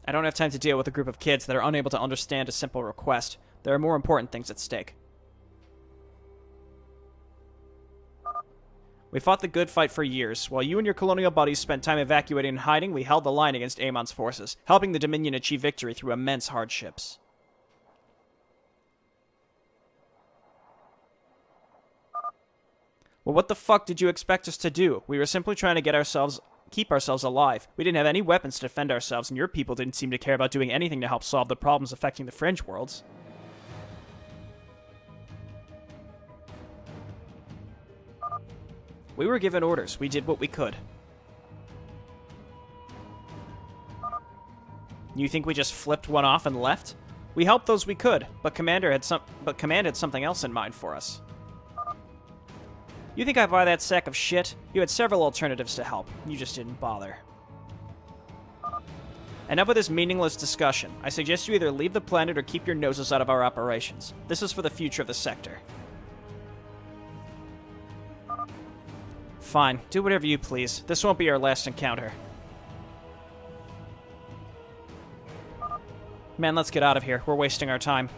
I don't have time to deal with a group of kids that are unable to understand a simple request. There are more important things at stake. We fought the good fight for years. While you and your colonial buddies spent time evacuating and hiding, we held the line against Amon's forces, helping the Dominion achieve victory through immense hardships. Well, what the fuck did you expect us to do? We were simply trying to keep ourselves alive. We didn't have any weapons to defend ourselves, and your people didn't seem to care about doing anything to help solve the problems affecting the Fringe worlds. We were given orders. We did what we could. You think we just flipped one off and left? We helped those we could, but Command had something else in mind for us. You think I buy that sack of shit? You had several alternatives to help. You just didn't bother. Enough with this meaningless discussion. I suggest you either leave the planet or keep your noses out of our operations. This is for the future of the sector. Fine, do whatever you please. This won't be our last encounter. Man, let's get out of here. We're wasting our time.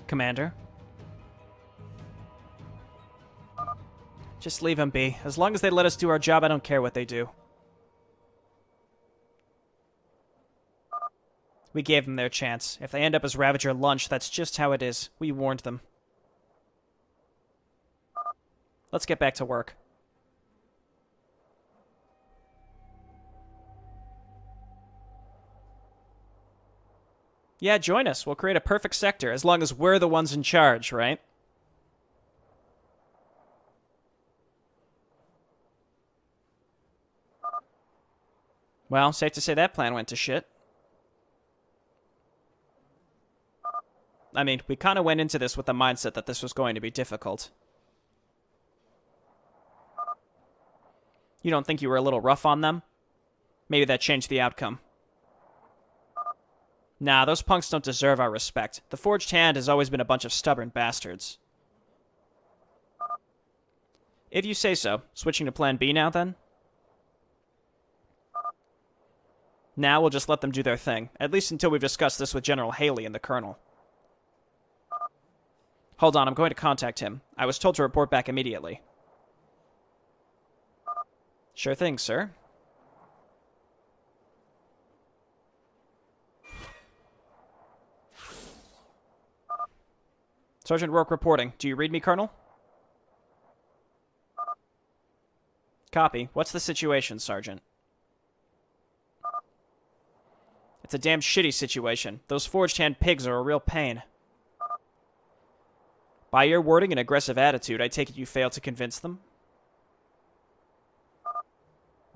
Commander? Just leave him be. As long as they let us do our job, I don't care what they do. We gave them their chance. If they end up as Ravager lunch, that's just how it is. We warned them. Let's get back to work. Yeah, join us. We'll create a perfect sector, as long as we're the ones in charge, right? Well, safe to say that plan went to shit. I mean, we kind of went into this with the mindset that this was going to be difficult. You don't think you were a little rough on them? Maybe that changed the outcome. Nah, those punks don't deserve our respect. The Forged Hand has always been a bunch of stubborn bastards. If you say so. Switching to Plan B now, then? Now we'll just let them do their thing, at least until we've discussed this with General Haley and the Colonel. Hold on, I'm going to contact him. I was told to report back immediately. Sure thing, sir. Sergeant Rourke reporting. Do you read me, Colonel? Copy. What's the situation, Sergeant? It's a damn shitty situation. Those Forged Hand pigs are a real pain. By your wording and aggressive attitude, I take it you failed to convince them?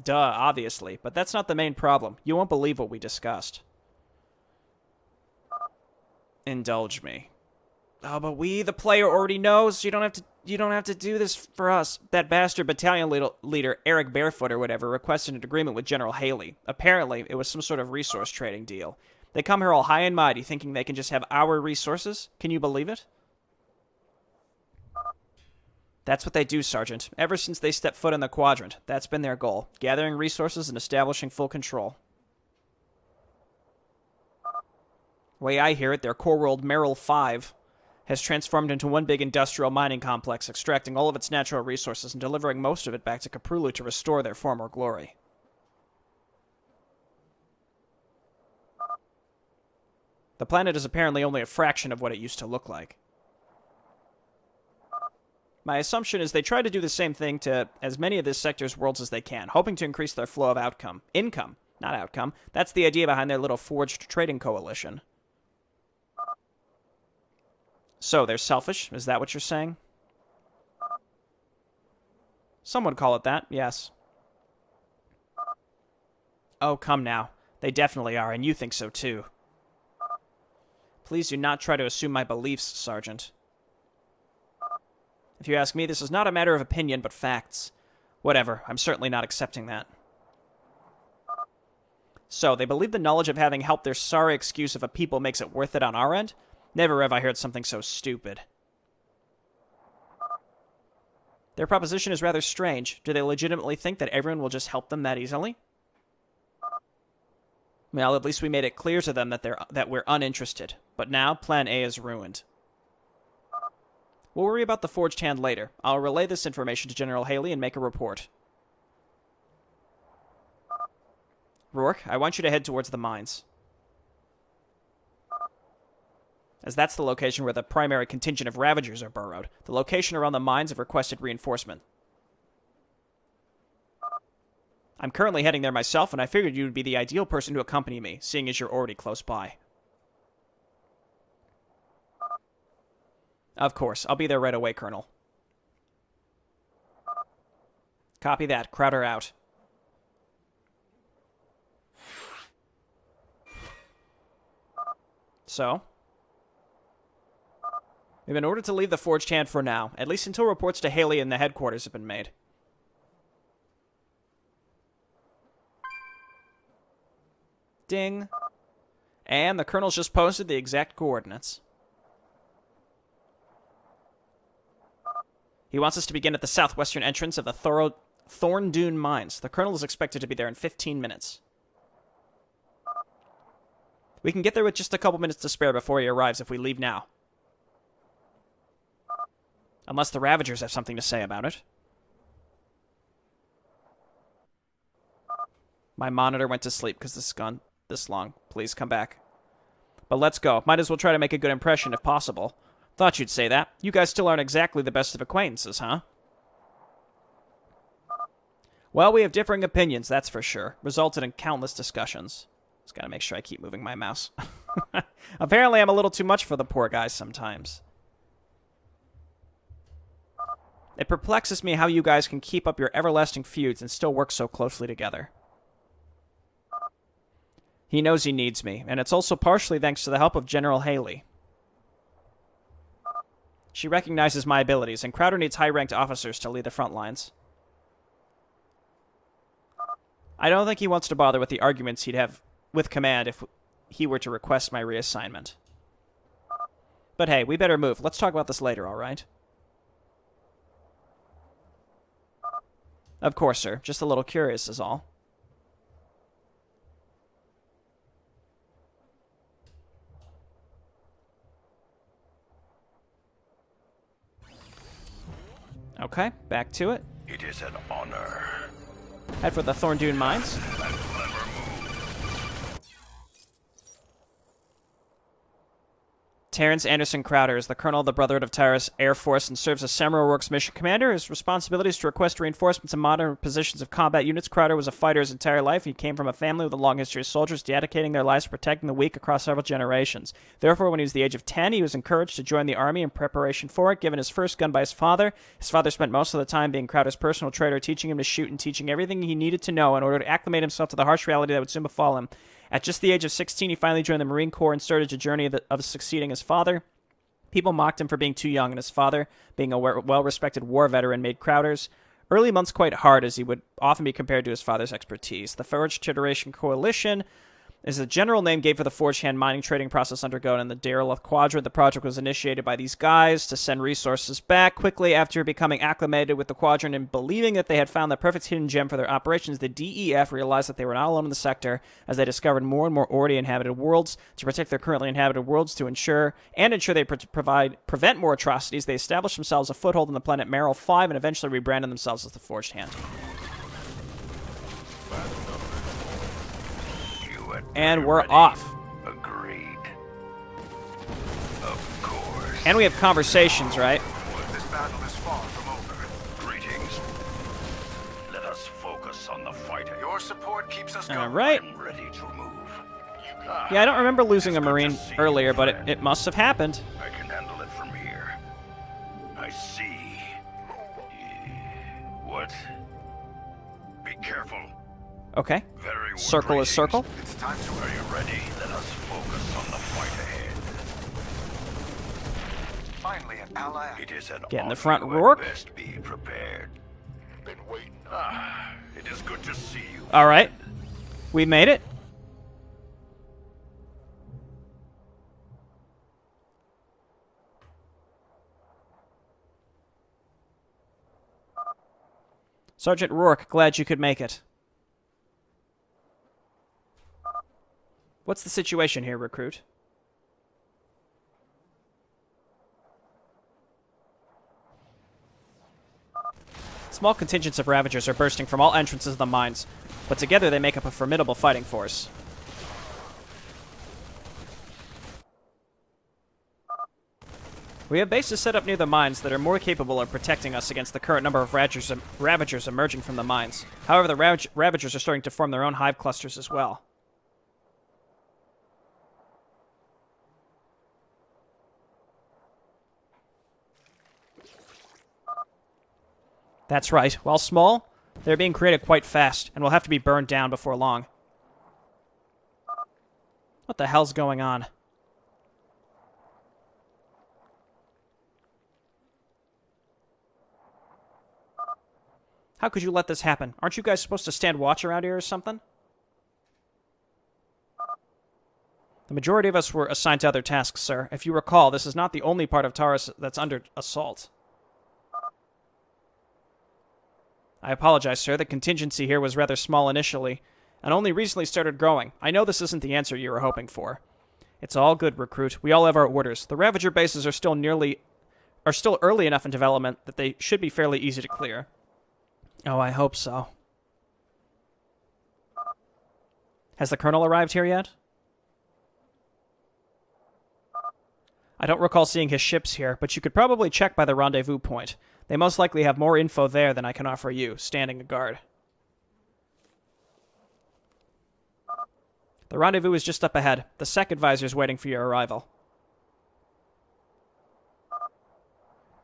Duh, obviously. But that's not the main problem. You won't believe what we discussed. Indulge me. Oh, but we, the player, already knows. You don't have to do this for us. That bastard battalion leader, Eric Barefoot or whatever, requested an agreement with General Haley. Apparently, it was some sort of resource trading deal. They come here all high and mighty, thinking they can just have our resources. Can you believe it? That's what they do, Sergeant. Ever since they stepped foot in the Quadrant, that's been their goal. Gathering resources and establishing full control. The way I hear it, their core world, Merrill 5, has transformed into one big industrial mining complex, extracting all of its natural resources and delivering most of it back to Koprulu to restore their former glory. The planet is apparently only a fraction of what it used to look like. My assumption is they try to do the same thing to as many of this sector's worlds as they can, hoping to increase their flow of income, not outcome. That's the idea behind their little forged trading coalition. So, they're selfish? Is that what you're saying? Some would call it that, yes. Oh, come now. They definitely are, and you think so too. Please do not try to assume my beliefs, Sergeant. If you ask me, this is not a matter of opinion, but facts. Whatever, I'm certainly not accepting that. So, they believe the knowledge of having helped their sorry excuse of a people makes it worth it on our end? Never have I heard something so stupid. Their proposition is rather strange. Do they legitimately think that everyone will just help them that easily? Well, at least we made it clear to them that we're uninterested. But now, Plan A is ruined. We'll worry about the Forged Hand later. I'll relay this information to General Haley and make a report. Rourke, I want you to head towards the mines. As that's the location where the primary contingent of Ravagers are burrowed. The location around the mines have requested reinforcement. I'm currently heading there myself, and I figured you would be the ideal person to accompany me, seeing as you're already close by. Of course, I'll be there right away, Colonel. Copy that. Crowder out. So? We've been ordered to leave the Forged Hand for now, at least until reports to Haley and the headquarters have been made. Ding. And the Colonel's just posted the exact coordinates. He wants us to begin at the southwestern entrance of the Thorn Dune Mines. The Colonel is expected to be there in 15 minutes. We can get there with just a couple minutes to spare before he arrives if we leave now. Unless the Ravagers have something to say about it. My monitor went to sleep because this has gone this long. Please come back. But let's go. Might as well try to make a good impression if possible. Thought you'd say that. You guys still aren't exactly the best of acquaintances, huh? Well, we have differing opinions, that's for sure. Resulted in countless discussions. Just gotta make sure I keep moving my mouse. Apparently I'm a little too much for the poor guys sometimes. It perplexes me how you guys can keep up your everlasting feuds and still work so closely together. He knows he needs me, and it's also partially thanks to the help of General Haley. She recognizes my abilities, and Crowder needs high-ranked officers to lead the front lines. I don't think he wants to bother with the arguments he'd have with Command if he were to request my reassignment. But hey, we better move. Let's talk about this later, all right? Of course, sir. Just a little curious is all. Okay, back to it. It is an honor. Head for the Thorn Dune Mines. Terence Anderson Crowder is the colonel of the Brotherhood of Taurus Air Force and serves as Samurai Works mission commander. His responsibility is to request reinforcements and modern positions of combat units. Crowder was a fighter his entire life. He came from a family with a long history of soldiers dedicating their lives to protecting the weak across several generations. Therefore, when he was the age of 10, he was encouraged to join the army in preparation for it. Given his first gun by his father spent most of the time being Crowder's personal trainer, teaching him to shoot and teaching everything he needed to know in order to acclimate himself to the harsh reality that would soon befall him. At just the age of 16, he finally joined the Marine Corps and started a journey of succeeding his father. People mocked him for being too young, and his father, being a well-respected war veteran, made Crowder's early months quite hard, as he would often be compared to his father's expertise. The Forged Generation Coalition is the general name gave for the forged hand mining trading process undergone in the Daeroloth Quadrant. The project was initiated by these guys to send resources back quickly after becoming acclimated with the quadrant and believing that they had found the perfect hidden gem for their operations. The DEF realized that they were not alone in the sector, as they discovered more and more already inhabited worlds. To protect their currently inhabited worlds to ensure they prevent more atrocities, they established themselves a foothold on the planet Meryl 5 and eventually rebranded themselves as the Forged Hand. And we're off. Agreed. Of course. And we have conversations, right? This battle is far from over. Greetings. Let us focus on the fighting. Your support keeps us going. All right. I'm ready to move. Yeah, I don't remember losing a Marine earlier, but it must have happened. I can handle it from here. I see. What? Be careful. Okay. Very well. Circle is circle. It's time to Are you ready? Let us focus on the fight ahead. finally an ally. It is an Get in the honor. front, You had Rourke. best be prepared. Been waiting. It is good to see you. All right. We made it. Sergeant Rourke, glad you could make it. What's the situation here, recruit? Small contingents of Ravagers are bursting from all entrances of the mines, but together they make up a formidable fighting force. We have bases set up near the mines that are more capable of protecting us against the current number of Ravagers emerging from the mines. However, the Ravagers are starting to form their own hive clusters as well. That's right. While small, they're being created quite fast, and will have to be burned down before long. What the hell's going on? How could you let this happen? Aren't you guys supposed to stand watch around here or something? The majority of us were assigned to other tasks, sir. If you recall, this is not the only part of Taurus that's under assault. I apologize, sir. The contingency here was rather small initially, and only recently started growing. I know this isn't the answer you were hoping for. It's all good, recruit. We all have our orders. The Ravager bases are still early enough in development that they should be fairly easy to clear. Oh, I hope so. Has the Colonel arrived here yet? I don't recall seeing his ships here, but you could probably check by the rendezvous point. They most likely have more info there than I can offer you, standing a guard. The rendezvous is just up ahead. The SEC advisor is waiting for your arrival.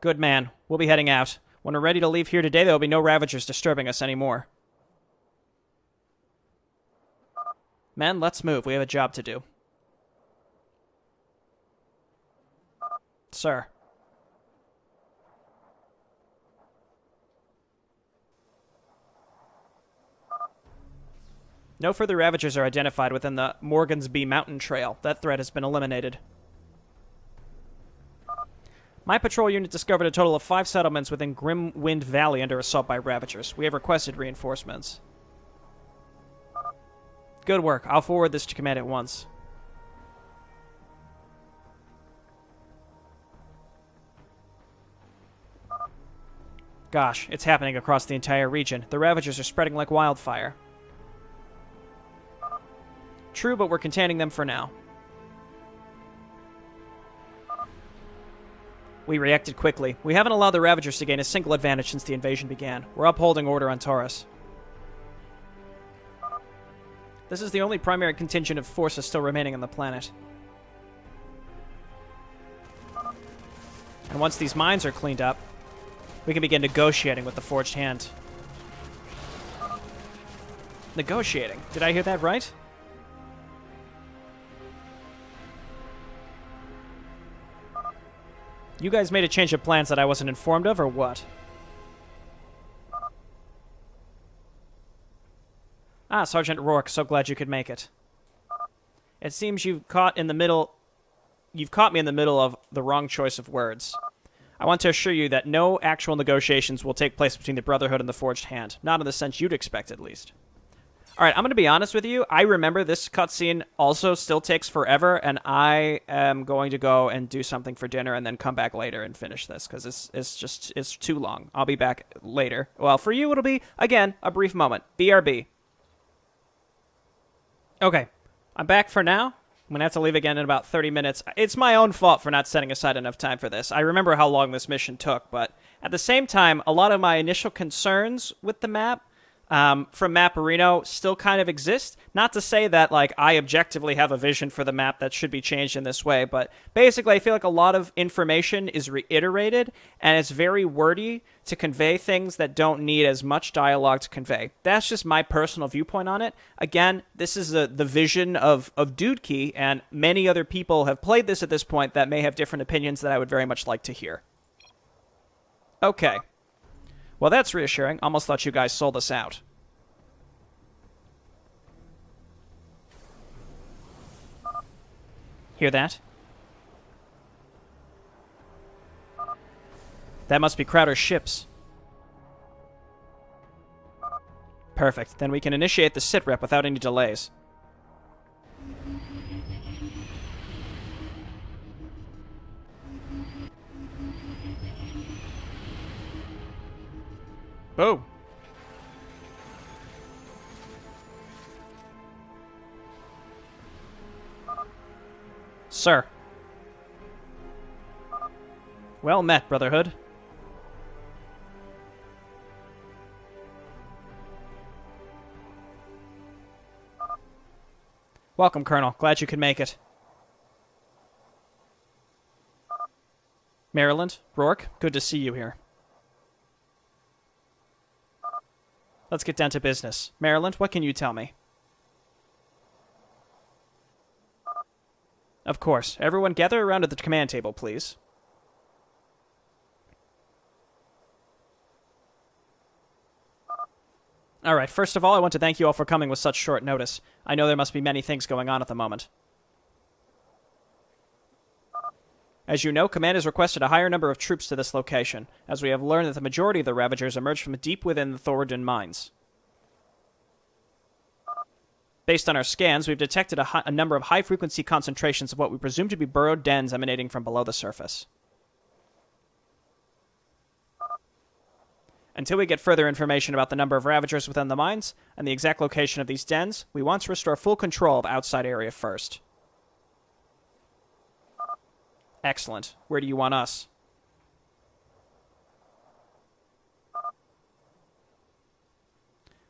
Good man. We'll be heading out. When we're ready to leave here today, there will be no Ravagers disturbing us anymore. Men, let's move. We have a job to do. Sir. No further Ravagers are identified within the Morgansby Mountain Trail. That threat has been eliminated. My patrol unit discovered a total of 5 settlements within Grimwind Valley under assault by Ravagers. We have requested reinforcements. Good work. I'll forward this to command at once. Gosh, it's happening across the entire region. The Ravagers are spreading like wildfire. True, but we're containing them for now. We reacted quickly. We haven't allowed the Ravagers to gain a single advantage since the invasion began. We're upholding order on Taurus. This is the only primary contingent of forces still remaining on the planet. And once these mines are cleaned up, we can begin negotiating with the Forged Hand. Negotiating? Did I hear that right? You guys made a change of plans that I wasn't informed of, or what? Ah, Sergeant Rourke, so glad you could make it. It seems you've caught me in the middle of the wrong choice of words. I want to assure you that no actual negotiations will take place between the Brotherhood and the Forged Hand. Not in the sense you'd expect, at least. Alright, I'm going to be honest with you. I remember this cutscene also still takes forever, and I am going to go and do something for dinner and then come back later and finish this, because it's too long. I'll be back later. Well, for you, it'll be, again, a brief moment. BRB. Okay, I'm back for now. I'm going to have to leave again in about 30 minutes. It's my own fault for not setting aside enough time for this. I remember how long this mission took, but at the same time, a lot of my initial concerns with the map from Mapperino still kind of exist. Not to say that, like, I objectively have a vision for the map that should be changed in this way, but basically I feel like a lot of information is reiterated, and it's very wordy to convey things that don't need as much dialogue to convey. That's just my personal viewpoint on it. Again, this is the vision of Dudki, and many other people have played this at this point that may have different opinions that I would very much like to hear. Okay. Well, that's reassuring. Almost thought you guys sold us out. Hear that? That must be Crowder's ships. Perfect. Then we can initiate the sitrep without any delays. Boom. Sir. Well met, Brotherhood. Welcome, Colonel. Glad you could make it. Maryland, Rourke, good to see you here. Let's get down to business. Maryland, what can you tell me? Of course. Everyone gather around at the command table, please. Alright, first of all, I want to thank you all for coming with such short notice. I know there must be many things going on at the moment. As you know, Command has requested a higher number of troops to this location, as we have learned that the majority of the Ravagers emerged from deep within the Thoradin mines. Based on our scans, we've detected a number of high-frequency concentrations of what we presume to be burrowed dens emanating from below the surface. Until we get further information about the number of Ravagers within the mines and the exact location of these dens, we want to restore full control of outside area first. Excellent. Where do you want us?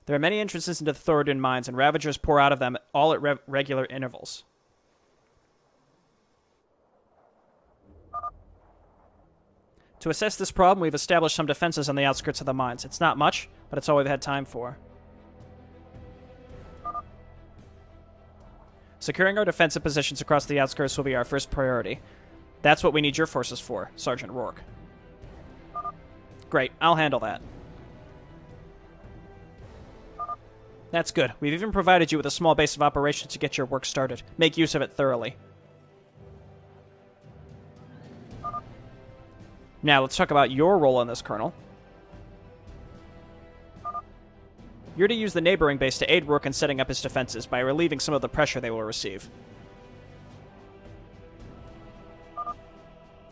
There are many entrances into the Thoradin mines, and Ravagers pour out of them all at regular intervals. To assess this problem, we've established some defenses on the outskirts of the mines. It's not much, but it's all we've had time for. Securing our defensive positions across the outskirts will be our first priority. That's what we need your forces for, Sergeant Rourke. Great, I'll handle that. That's good. We've even provided you with a small base of operations to get your work started. Make use of it thoroughly. Now, let's talk about your role in this, Colonel. You're to use the neighboring base to aid Rourke in setting up his defenses by relieving some of the pressure they will receive.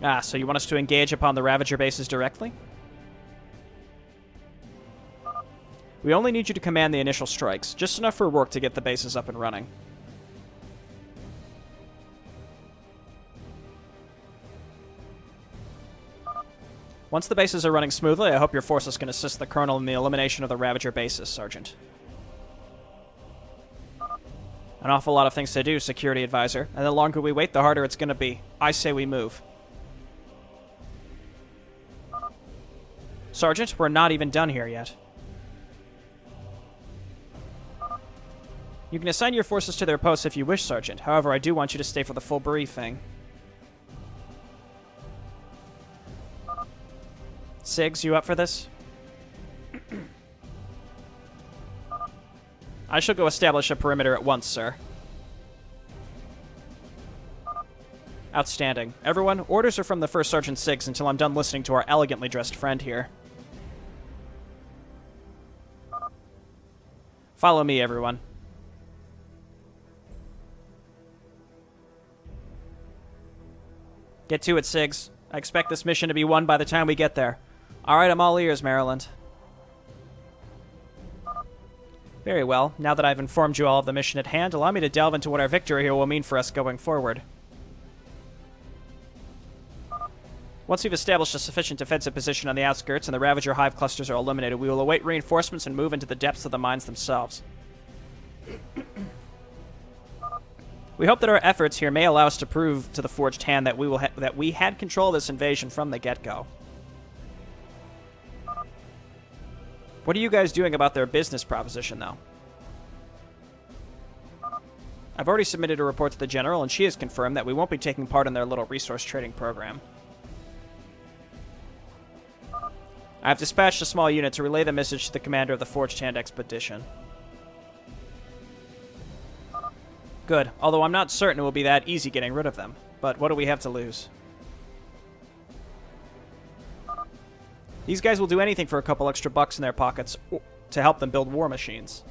Ah, so you want us to engage upon the Ravager bases directly? We only need you to command the initial strikes, just enough for Rourke to get the bases up and running. Once the bases are running smoothly, I hope your forces can assist the Colonel in the elimination of the Ravager bases, Sergeant. An awful lot of things to do, Security Advisor, and the longer we wait, the harder it's going to be. I say we move. Sergeant, we're not even done here yet. You can assign your forces to their posts if you wish, Sergeant. However, I do want you to stay for the full briefing. Siggs, you up for this? I shall go establish a perimeter at once, sir. Outstanding. Everyone, orders are from the First Sergeant Siggs until I'm done listening to our elegantly dressed friend here. Follow me, everyone. Get to it, Siggs. I expect this mission to be won by the time we get there. Alright, I'm all ears, Maryland. Very well. Now that I've informed you all of the mission at hand, allow me to delve into what our victory here will mean for us going forward. Once we've established a sufficient defensive position on the outskirts and the Ravager hive clusters are eliminated, we will await reinforcements and move into the depths of the mines themselves. We hope that our efforts here may allow us to prove to the Forged Hand that we had control of this invasion from the get-go. What are you guys doing about their business proposition, though? I've already submitted a report to the General, and she has confirmed that we won't be taking part in their little resource trading program. I've dispatched a small unit to relay the message to the commander of the Forged Hand expedition. Good, although I'm not certain it will be that easy getting rid of them. But what do we have to lose? These guys will do anything for a couple extra bucks in their pockets to help them build war machines.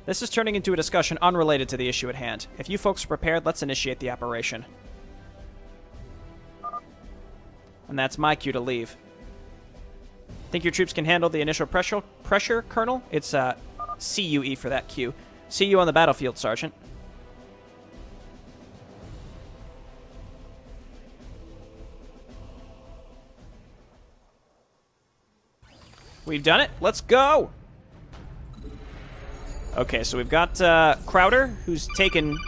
This is turning into a discussion unrelated to the issue at hand. If you folks are prepared, let's initiate the operation. And that's my cue to leave. Think your troops can handle the initial pressure, Colonel? It's CUE for that cue. See you on the battlefield, Sergeant. We've done it. Let's go! Okay, so we've got Crowder, who's taken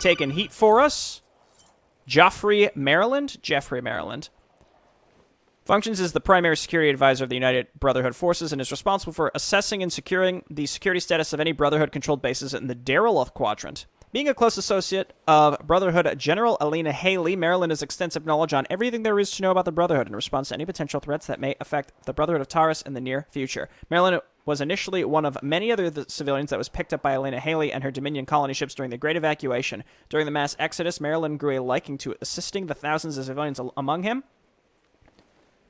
heat for us. Jeffrey, Maryland. Functions as the primary security advisor of the United Brotherhood forces and is responsible for assessing and securing the security status of any Brotherhood-controlled bases in the Daeroloth Quadrant. Being a close associate of Brotherhood General Elena Haley, Maryland has extensive knowledge on everything there is to know about the Brotherhood in response to any potential threats that may affect the Brotherhood of Taurus in the near future. Maryland was initially one of many other civilians that was picked up by Elena Haley and her Dominion colony ships during the Great Evacuation. During the mass exodus, Maryland grew a liking to assisting the thousands of civilians among him,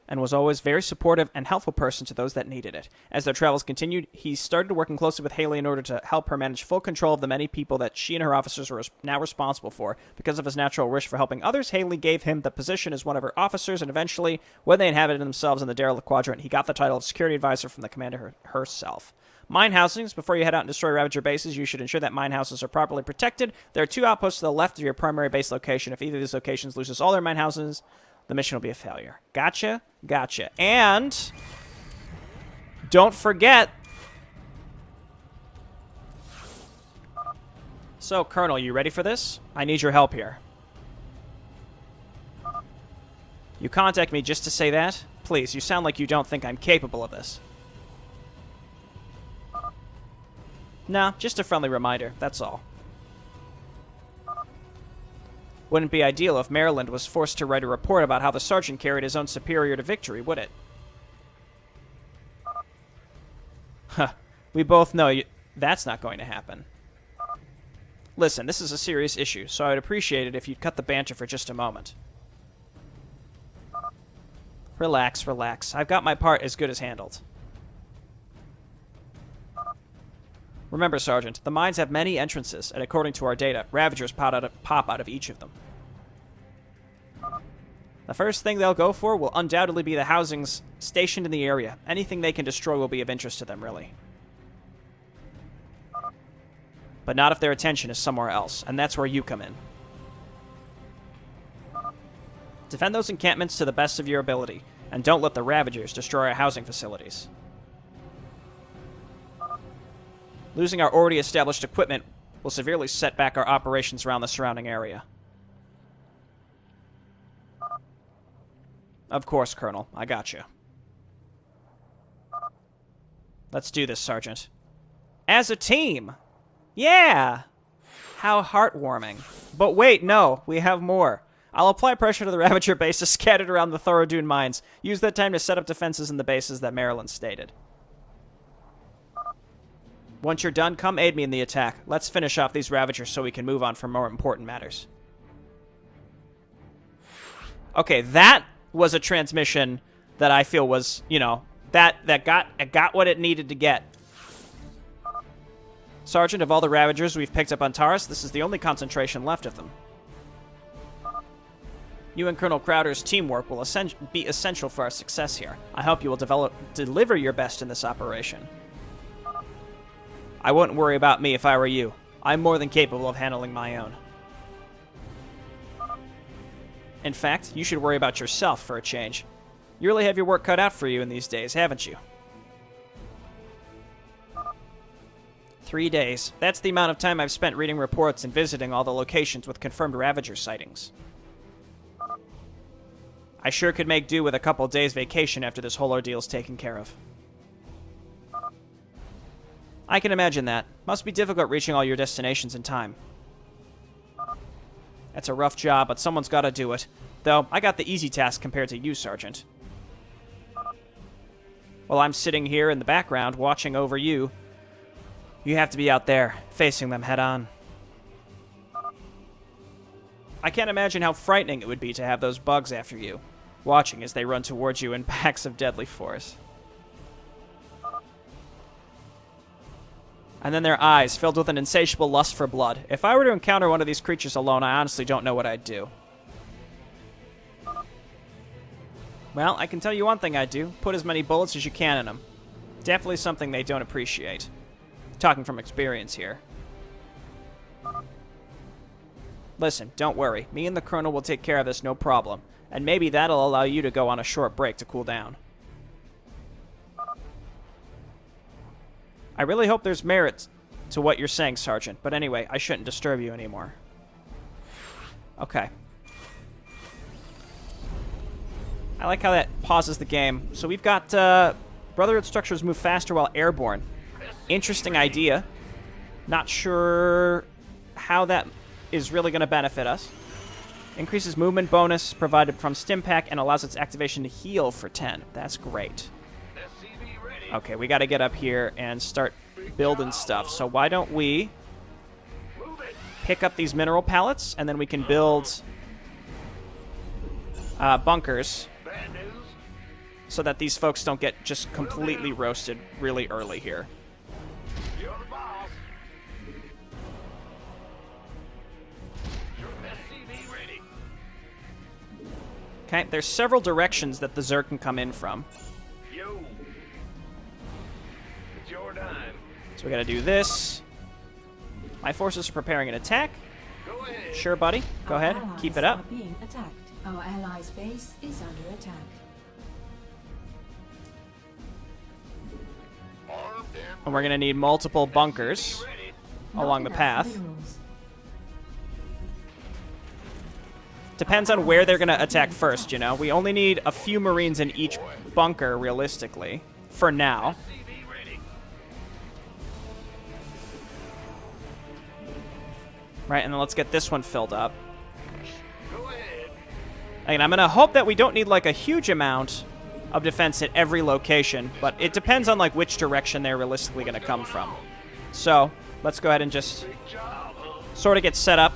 and was always very supportive and helpful person to those that needed it. As their travels continued, he started working closely with Haley in order to help her manage full control of the many people that she and her officers were now responsible for. Because of his natural wish for helping others, Haley gave him the position as one of her officers, and eventually, when they inhabited themselves in the Daeroloth Quadrant, he got the title of Security Advisor from the commander herself. Mine housings. Before you head out and destroy Ravager bases, you should ensure that mine houses are properly protected. There are 2 outposts to the left of your primary base location. If either of these locations loses all their mine houses, the mission will be a failure. Gotcha. And don't forget. So, Colonel, you ready for this? I need your help here. You contact me just to say that? Please, you sound like you don't think I'm capable of this. Nah, just a friendly reminder, that's all. Wouldn't be ideal if Maryland was forced to write a report about how the sergeant carried his own superior to victory, would it? Huh. We both know that's not going to happen. Listen, this is a serious issue, so I would appreciate it if you'd cut the banter for just a moment. Relax, relax. I've got my part as good as handled. Remember, Sergeant, the mines have many entrances, and according to our data, Ravagers pop out of each of them. The first thing they'll go for will undoubtedly be the housings stationed in the area. Anything they can destroy will be of interest to them, really. But not if their attention is somewhere else, and that's where you come in. Defend those encampments to the best of your ability, and don't let the Ravagers destroy our housing facilities. Losing our already established equipment will severely set back our operations around the surrounding area. Of course, Colonel. I gotcha. Let's do this, Sergeant. As a team! Yeah! How heartwarming. But wait, no, we have more. I'll apply pressure to the Ravager bases scattered around the Thorodun mines. Use that time to set up defenses in the bases that Maryland stated. Once you're done, come aid me in the attack. Let's finish off these Ravagers so we can move on for more important matters. Okay, that was a transmission that I feel was, you know, that got what it needed to get. Sergeant, of all the Ravagers we've picked up on Taurus, this is the only concentration left of them. You and Colonel Crowder's teamwork will be essential for our success here. I hope you will deliver your best in this operation. I wouldn't worry about me if I were you. I'm more than capable of handling my own. In fact, you should worry about yourself for a change. You really have your work cut out for you in these days, haven't you? 3 days. That's the amount of time I've spent reading reports and visiting all the locations with confirmed Ravager sightings. I sure could make do with a couple days vacation after this whole ordeal's taken care of. I can imagine that. Must be difficult reaching all your destinations in time. That's a rough job, but someone's got to do it. Though, I got the easy task compared to you, Sergeant. While I'm sitting here in the background watching over you, you have to be out there, facing them head-on. I can't imagine how frightening it would be to have those bugs after you, watching as they run towards you in packs of deadly force. And then their eyes filled with an insatiable lust for blood. If I were to encounter one of these creatures alone, I honestly don't know what I'd do. Well, I can tell you one thing I'd do. Put as many bullets as you can in them. Definitely something they don't appreciate. Talking from experience here. Listen, don't worry. Me and the Colonel will take care of this, no problem. And maybe that'll allow you to go on a short break to cool down. I really hope there's merit to what you're saying, Sergeant. But anyway, I shouldn't disturb you anymore. Okay. I like how that pauses the game. So we've got Brotherhood structures move faster while airborne. Interesting idea. Not sure how that is really going to benefit us. Increases movement bonus provided from Stimpak and allows its activation to heal for 10. That's great. Okay, we got to get up here and start building stuff. So why don't we pick up these mineral pallets, and then we can build bunkers so that these folks don't get just completely roasted really early here. Okay, there's several directions that the Zerg can come in from. So we gotta do this. My forces are preparing an attack. Sure, buddy. Go ahead. Keep it up. Being attacked. Our allies' base is under attack. And we're gonna need multiple bunkers along the path. Depends on where they're gonna attack first, you know? We only need a few Marines in each bunker, realistically. For now. Right, and then let's get this one filled up. Go ahead. And I'm going to hope that we don't need, like, a huge amount of defense at every location, but it depends on, like, which direction they're realistically going to come from. So, let's go ahead and just sort of get set up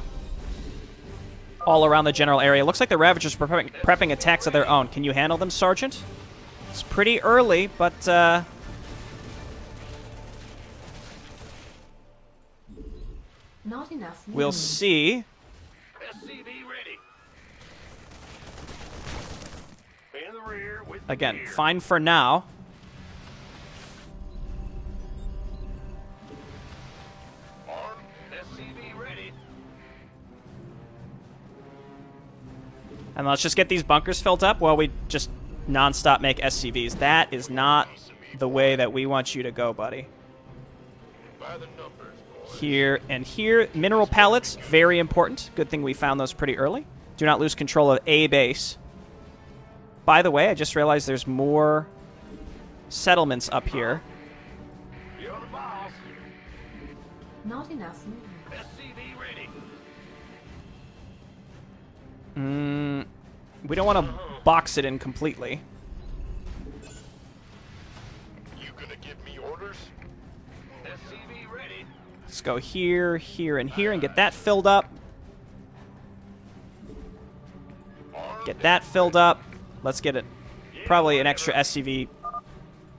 all around the general area. Looks like the Ravagers are prepping attacks of their own. Can you handle them, Sergeant? It's pretty early, but, Not enough room. we'll see. SCV ready. In the rear with Again, gear. fine for now. Armed. SCV ready. And let's just get these bunkers filled up while we just non-stop make SCVs. That is not the way that we want you to go, buddy. By the numbers, boys. Here and here. Mineral pellets, very important. Good thing we found those pretty early. Do not lose control of A base. By the way, I just realized there's more settlements up here. You're the boss. Not enough room. SCV ready. We don't want to box it in completely. You gonna give me orders? SCV ready. Let's go here, here, and here and get that filled up. Get that filled up. Let's get it. Probably an extra SCV.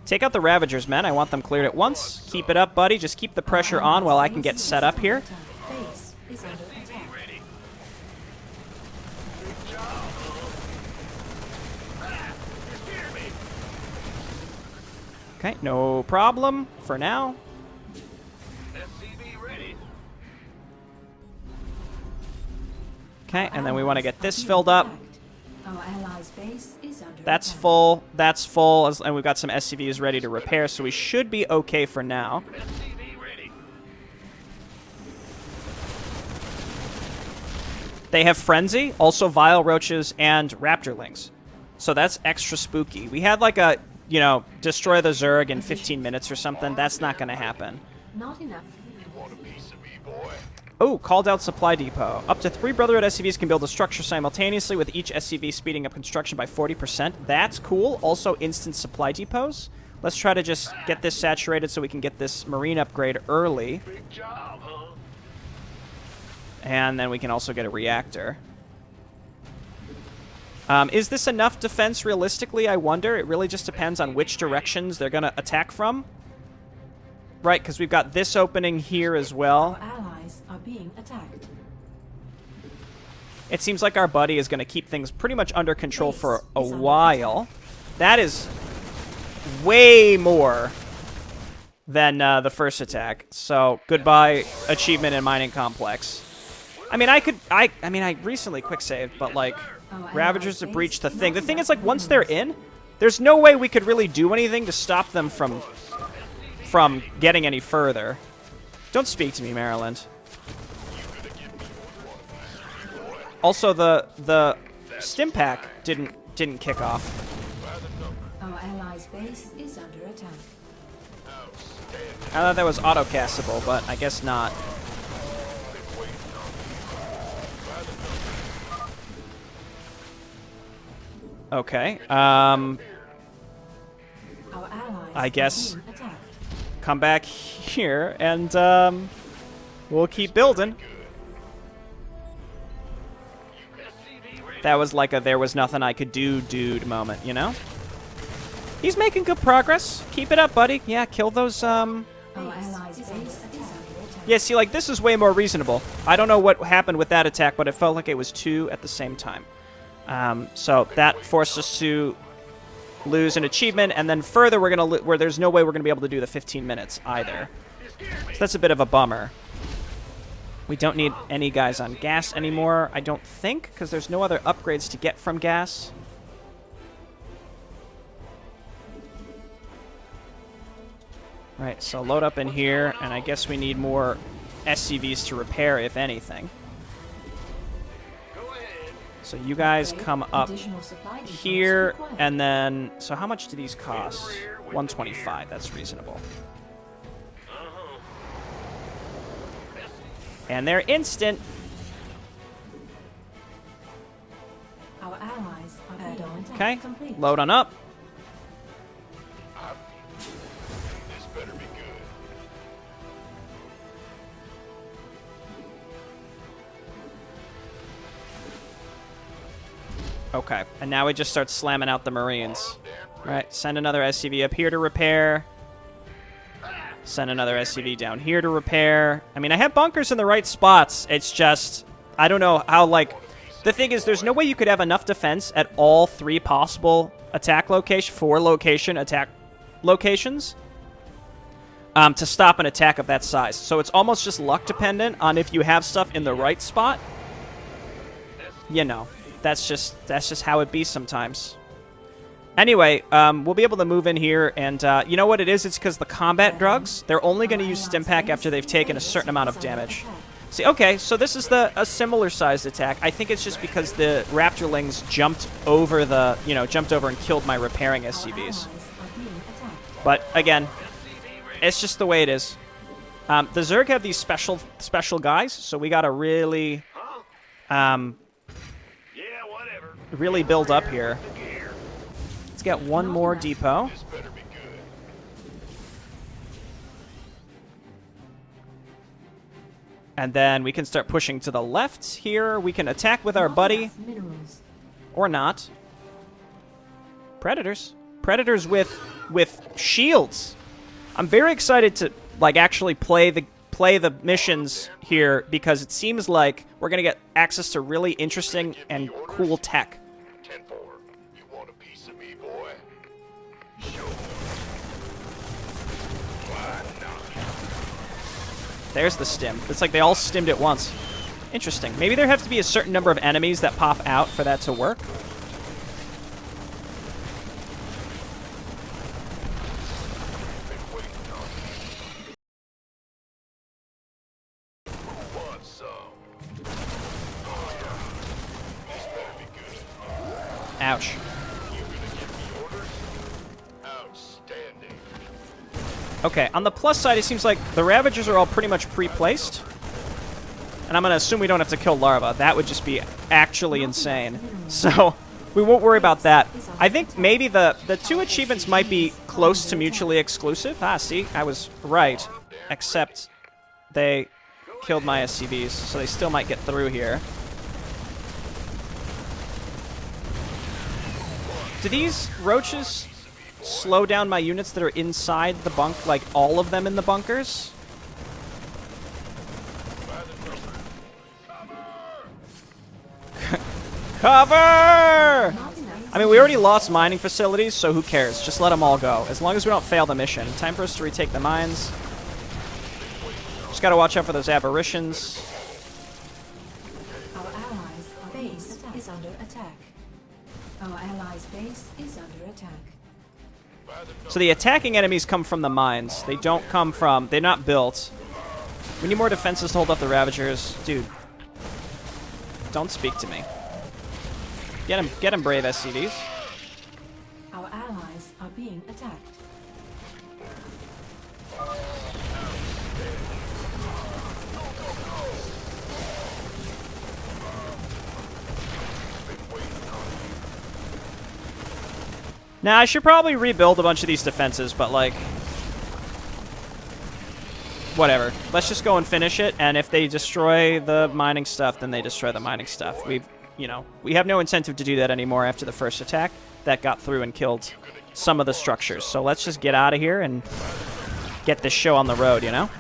Take out the Ravagers, men. I want them cleared at once. Keep it up, buddy. Just keep the pressure on while I can get set up here. Base is under attack. Ready. Good job. Ah, you scared me. Okay, no problem for now. SCV ready. Okay, and then we want to get this filled up. Our allies' base is under That's attack. full. That's full. And we've got some SCVs ready to repair, so we should be okay for now. SCV ready. They have Frenzy, also Vile Roaches, and Raptorlings. So that's extra spooky. We had like a, you know, destroy the Zerg in 15 minutes or something. That's not going to happen. Not enough. Want a piece of me, boy? Oh, called out supply depot. Up to 3 Brotherhood SCVs can build a structure simultaneously, with each SCV speeding up construction by 40%. That's cool. Also, instant supply depots. Let's try to just get this saturated so we can get this marine upgrade early. Big job, huh? And then we can also get a reactor. Is this enough defense realistically, I wonder? It really just depends on which directions they're going to attack from. Right, because we've got this opening here as well. Our allies are being attacked. It seems like our buddy is going to keep things pretty much under control for a while. That is way more than the first attack. So, goodbye, achievement and mining complex. I mean, I recently quick saved, but like, Ravagers have breached the thing. The thing is, like, once they're in, there's no way we could really do anything to stop them from getting any further. Don't speak to me, Maryland. Also, the stim pack didn't kick off. Our allies' base is under attack. I thought that was auto-castable, but I guess not. Okay. Our allies I guess are being attacked. come back here and we'll keep building. That was like a there was nothing I could do, dude moment, you know? He's making good progress. Keep it up, buddy. Yeah, kill those, Our allies' base is under attack. Yeah, see, like, this is way more reasonable. I don't know what happened with that attack, but it felt like it was 2 at the same time. So that forced us to lose an achievement, and then further, we're gonna where there's no way we're gonna be able to do the 15 minutes either. So that's a bit of a bummer. We don't need any guys on gas anymore, I don't think, because there's no other upgrades to get from gas. Right, so load up in here, and I guess we need more SCVs to repair, if anything. So you guys come up Additional supply depots here, required. and then... So how much do these cost? 125, that's reasonable. And they're instant. Our allies are add-on attack Okay, complete. load on up. This better be good. Okay, and now we just start slamming out the Marines. Right, send another SCV up here to repair. Send another SCV down here to repair. I mean, I have bunkers in the right spots. It's just, I don't know how, like... The thing is, there's no way you could have enough defense at all 3 possible attack locations, 4 location attack locations, to stop an attack of that size. So it's almost just luck dependent on if you have stuff in the right spot. You know, that's just how it be sometimes. Anyway, we'll be able to move in here, and you know what it is? It's because the combat drugs, they're only going to use Stimpack after they've taken a certain amount of damage. See, okay, so this is a similar sized attack. I think it's just because the Raptorlings jumped over the, jumped over and killed my repairing SCVs. But again, it's just the way it is. The Zerg have these special guys, so we gotta really, really build up here. Let's get one more depot. And then we can start pushing to the left here. We can attack with our buddy. Or not. Predators. Predators with shields. I'm very excited to actually play the missions here because it seems like we're gonna get access to really interesting and cool tech. 10-4. You want a piece of me, boy? Sure. Why not? There's the stim. It's like they all stimmed at once. Interesting. Maybe there have to be a certain number of enemies that pop out for that to work. Ouch. Okay, on the plus side, it seems like the Ravagers are all pretty much pre-placed. And I'm going to assume we don't have to kill larva. That would just be actually insane. So, we won't worry about that. I think maybe the 2 achievements might be close to mutually exclusive. Ah, see? I was right. Except they killed my SCVs, so they still might get through here. Do these roaches slow down my units that are inside the bunk, like all of them in the bunkers? Cover! I mean, we already lost mining facilities, so who cares? Just let them all go, as long as we don't fail the mission. Time for us to retake the mines. Just gotta watch out for those aberrations. Our allies' base is under attack. Our allies' base is under attack. So the attacking enemies come from the mines. They don't come from... They're not built. We need more defenses to hold up the Ravagers. Dude. Don't speak to me. Get him, brave SCVs. Our allies are being attacked. Now, I should probably rebuild a bunch of these defenses, but, like... Whatever. Let's just go and finish it, and if they destroy the mining stuff, then they destroy the mining stuff. We have no incentive to do that anymore after the first attack. That got through and killed some of the structures. So let's just get out of here and get this show on the road, you know?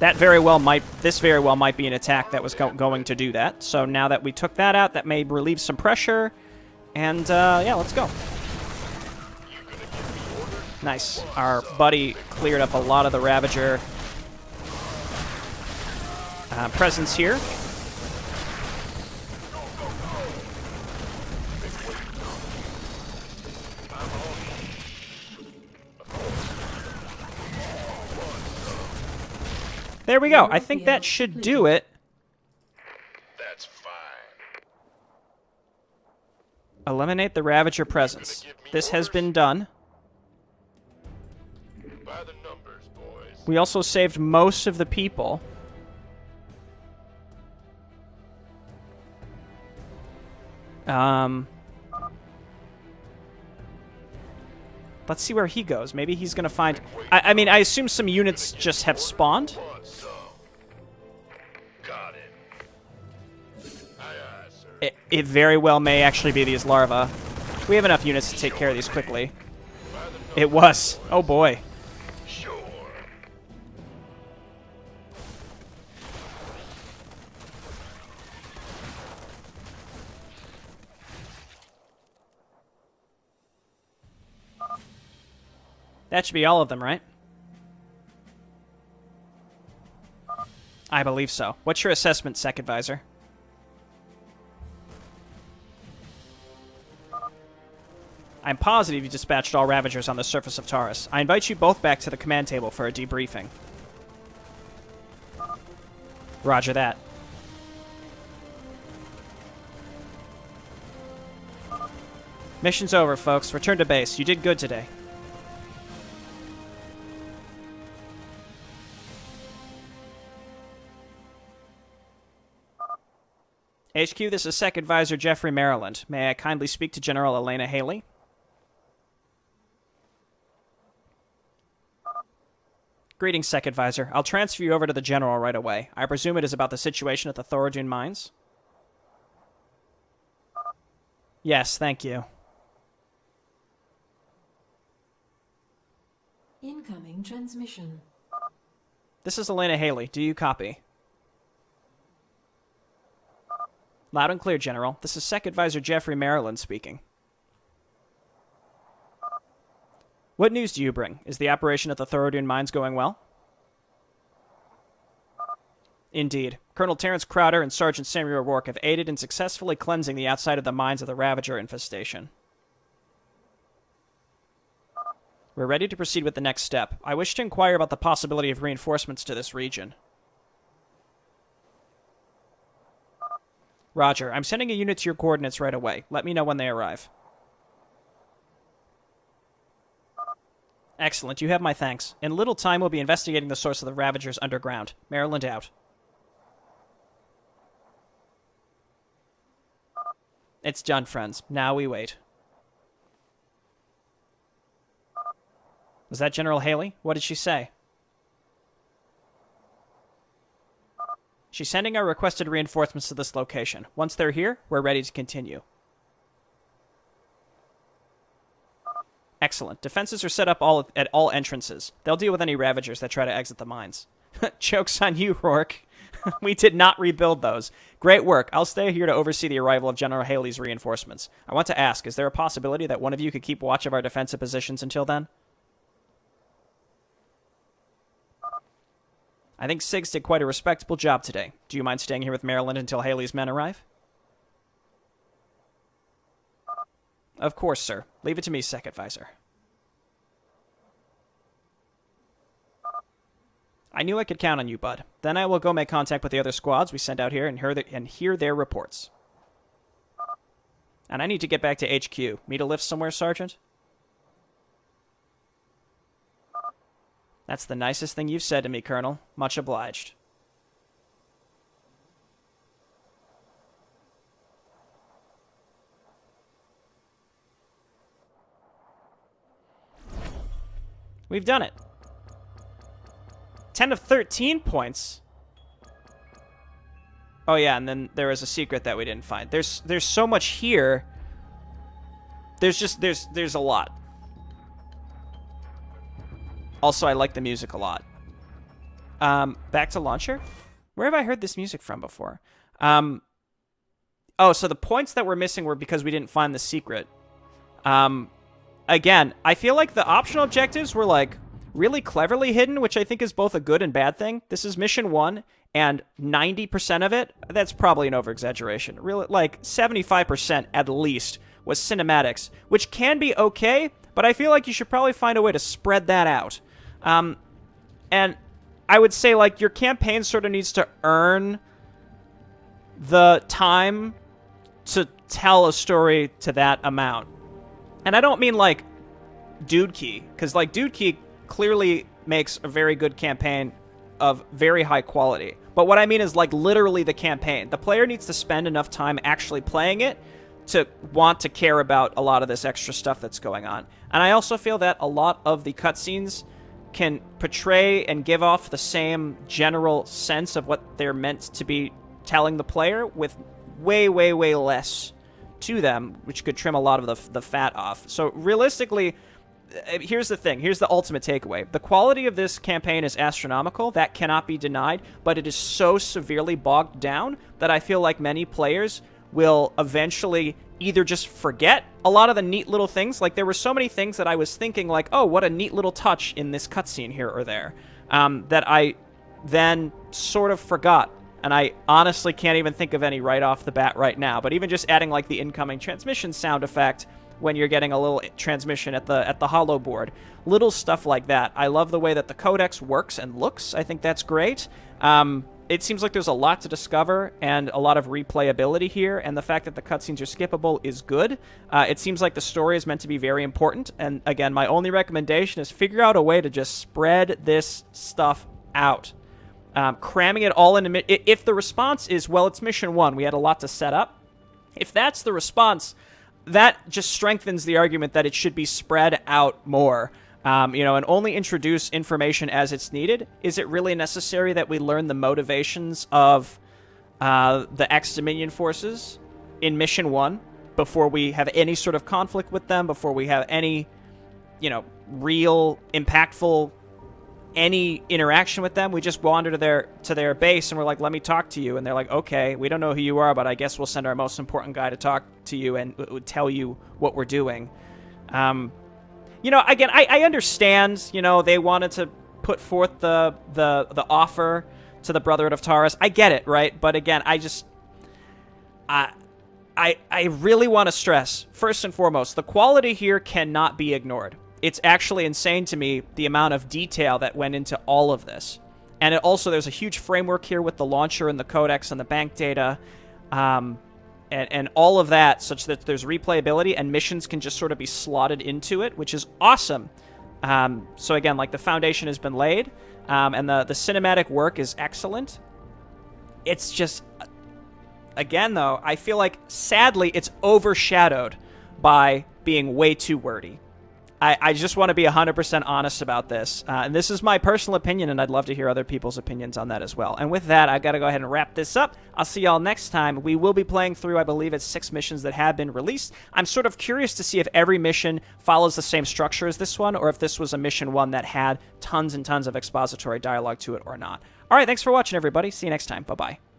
This very well might be an attack that was going to do that. So now that we took that out, that may relieve some pressure. And, yeah, let's go. Nice. Our buddy cleared up a lot of the Ravager presence here. There we go. I think that should do it. That's fine. Eliminate the Ravager presence. This has been done. By the numbers, boys. We also saved most of the people. Let's see where he goes. Maybe he's gonna find... I mean, I assume some units just have spawned. Got it. Aye, aye, sir. It very well may actually be these larvae. We have enough units to take care of these quickly. It was. Oh boy. Sure. That should be all of them, right? I believe so. What's your assessment, Sec Advisor? I'm positive you dispatched all Ravagers on the surface of Taurus. I invite you both back to the command table for a debriefing. Roger that. Mission's over, folks. Return to base. You did good today. HQ, this is Sec Advisor Jeffrey Maryland. May I kindly speak to General Elena Haley? Greetings, Sec Advisor. I'll transfer you over to the General right away. I presume it is about the situation at the Thorodune mines? Yes, thank you. Incoming transmission. This is Elena Haley. Do you copy? Loud and clear, General. This is Sec Advisor Jeffrey Maryland speaking. What news do you bring? Is the operation at the Thorodune mines going well? Indeed. Colonel Terence Crowder and Sergeant Samuel O'Rourke have aided in successfully cleansing the outside of the mines of the Ravager infestation. We're ready to proceed with the next step. I wish to inquire about the possibility of reinforcements to this region. Roger. I'm sending a unit to your coordinates right away. Let me know when they arrive. Excellent. You have my thanks. In a little time, we'll be investigating the source of the Ravagers underground. Maryland out. It's done, friends. Now we wait. Was that General Haley? What did she say? She's sending our requested reinforcements to this location. Once they're here, we're ready to continue. Excellent. Defenses are set up at all entrances. They'll deal with any Ravagers that try to exit the mines. Joke's on you, Rourke. We did not rebuild those. Great work. I'll stay here to oversee the arrival of General Haley's reinforcements. I want to ask, is there a possibility that one of you could keep watch of our defensive positions until then? I think Siggs did quite a respectable job today. Do you mind staying here with Maryland until Haley's men arrive? Of course, sir. Leave it to me, Sec Advisor. I knew I could count on you, bud. Then I will go make contact with the other squads we sent out here and hear their reports. And I need to get back to HQ. Need a lift somewhere, Sergeant? That's the nicest thing you've said to me, Colonel. Much obliged. We've done it. 10 of 13 points. Oh yeah, and then there was a secret that we didn't find. There's so much here. There's a lot. Also, I like the music a lot. Back to launcher. Where have I heard this music from before? Oh, so the points that we're missing were because we didn't find the secret. Again, I feel like the optional objectives were like really cleverly hidden, which I think is both a good and bad thing. This is mission 1, and 90% of it, that's probably an over-exaggeration. Really, like 75% at least was cinematics, which can be okay, but I feel like you should probably find a way to spread that out. And I would say, like, your campaign sort of needs to earn the time to tell a story to that amount. And I don't mean, like, Dudki, because, like, Dudki clearly makes a very good campaign of very high quality. But what I mean is, like, literally the campaign. The player needs to spend enough time actually playing it to want to care about a lot of this extra stuff that's going on. And I also feel that a lot of the cutscenes can portray and give off the same general sense of what they're meant to be telling the player with way, way, way less to them, which could trim a lot of the fat off. So realistically, here's the thing. Here's the ultimate takeaway. The quality of this campaign is astronomical. That cannot be denied, but it is so severely bogged down that I feel like many players will eventually either just forget a lot of the neat little things. Like, there were so many things that I was thinking, like, oh, what a neat little touch in this cutscene here or there, that I then sort of forgot. And I honestly can't even think of any right off the bat right now. But even just adding, like, the incoming transmission sound effect when you're getting a little transmission at the holo board. Little stuff like that. I love the way that the codex works and looks. I think that's great. It seems like there's a lot to discover and a lot of replayability here, and the fact that the cutscenes are skippable is good. It seems like the story is meant to be very important, and again, my only recommendation is figure out a way to just spread this stuff out. Cramming it all into... If the response is, well, it's mission 1, we had a lot to set up, if that's the response, that just strengthens the argument that it should be spread out more. And only introduce information as it's needed. Is it really necessary that we learn the motivations of the Ex-Dominion forces in Mission 1 before we have any sort of conflict with them, before we have any, real, impactful, any interaction with them? We just wander to their base and we're like, let me talk to you. And they're like, okay, we don't know who you are, but I guess we'll send our most important guy to talk to you and tell you what we're doing. Again, I understand, they wanted to put forth the offer to the Brotherhood of Taurus. I get it, right? But again, I really want to stress, first and foremost, the quality here cannot be ignored. It's actually insane to me, the amount of detail that went into all of this. And there's a huge framework here with the launcher and the codex and the bank data. And all of that, such that there's replayability and missions can just sort of be slotted into it, which is awesome. So again, like, the foundation has been laid, and the cinematic work is excellent. It's just, again, though, I feel like, sadly, it's overshadowed by being way too wordy. I just want to be 100% honest about this. And this is my personal opinion, and I'd love to hear other people's opinions on that as well. And with that, I've got to go ahead and wrap this up. I'll see y'all next time. We will be playing through, I believe it's 6 missions that have been released. I'm sort of curious to see if every mission follows the same structure as this one, or if this was a mission 1 that had tons and tons of expository dialogue to it or not. All right, thanks for watching, everybody. See you next time. Bye-bye.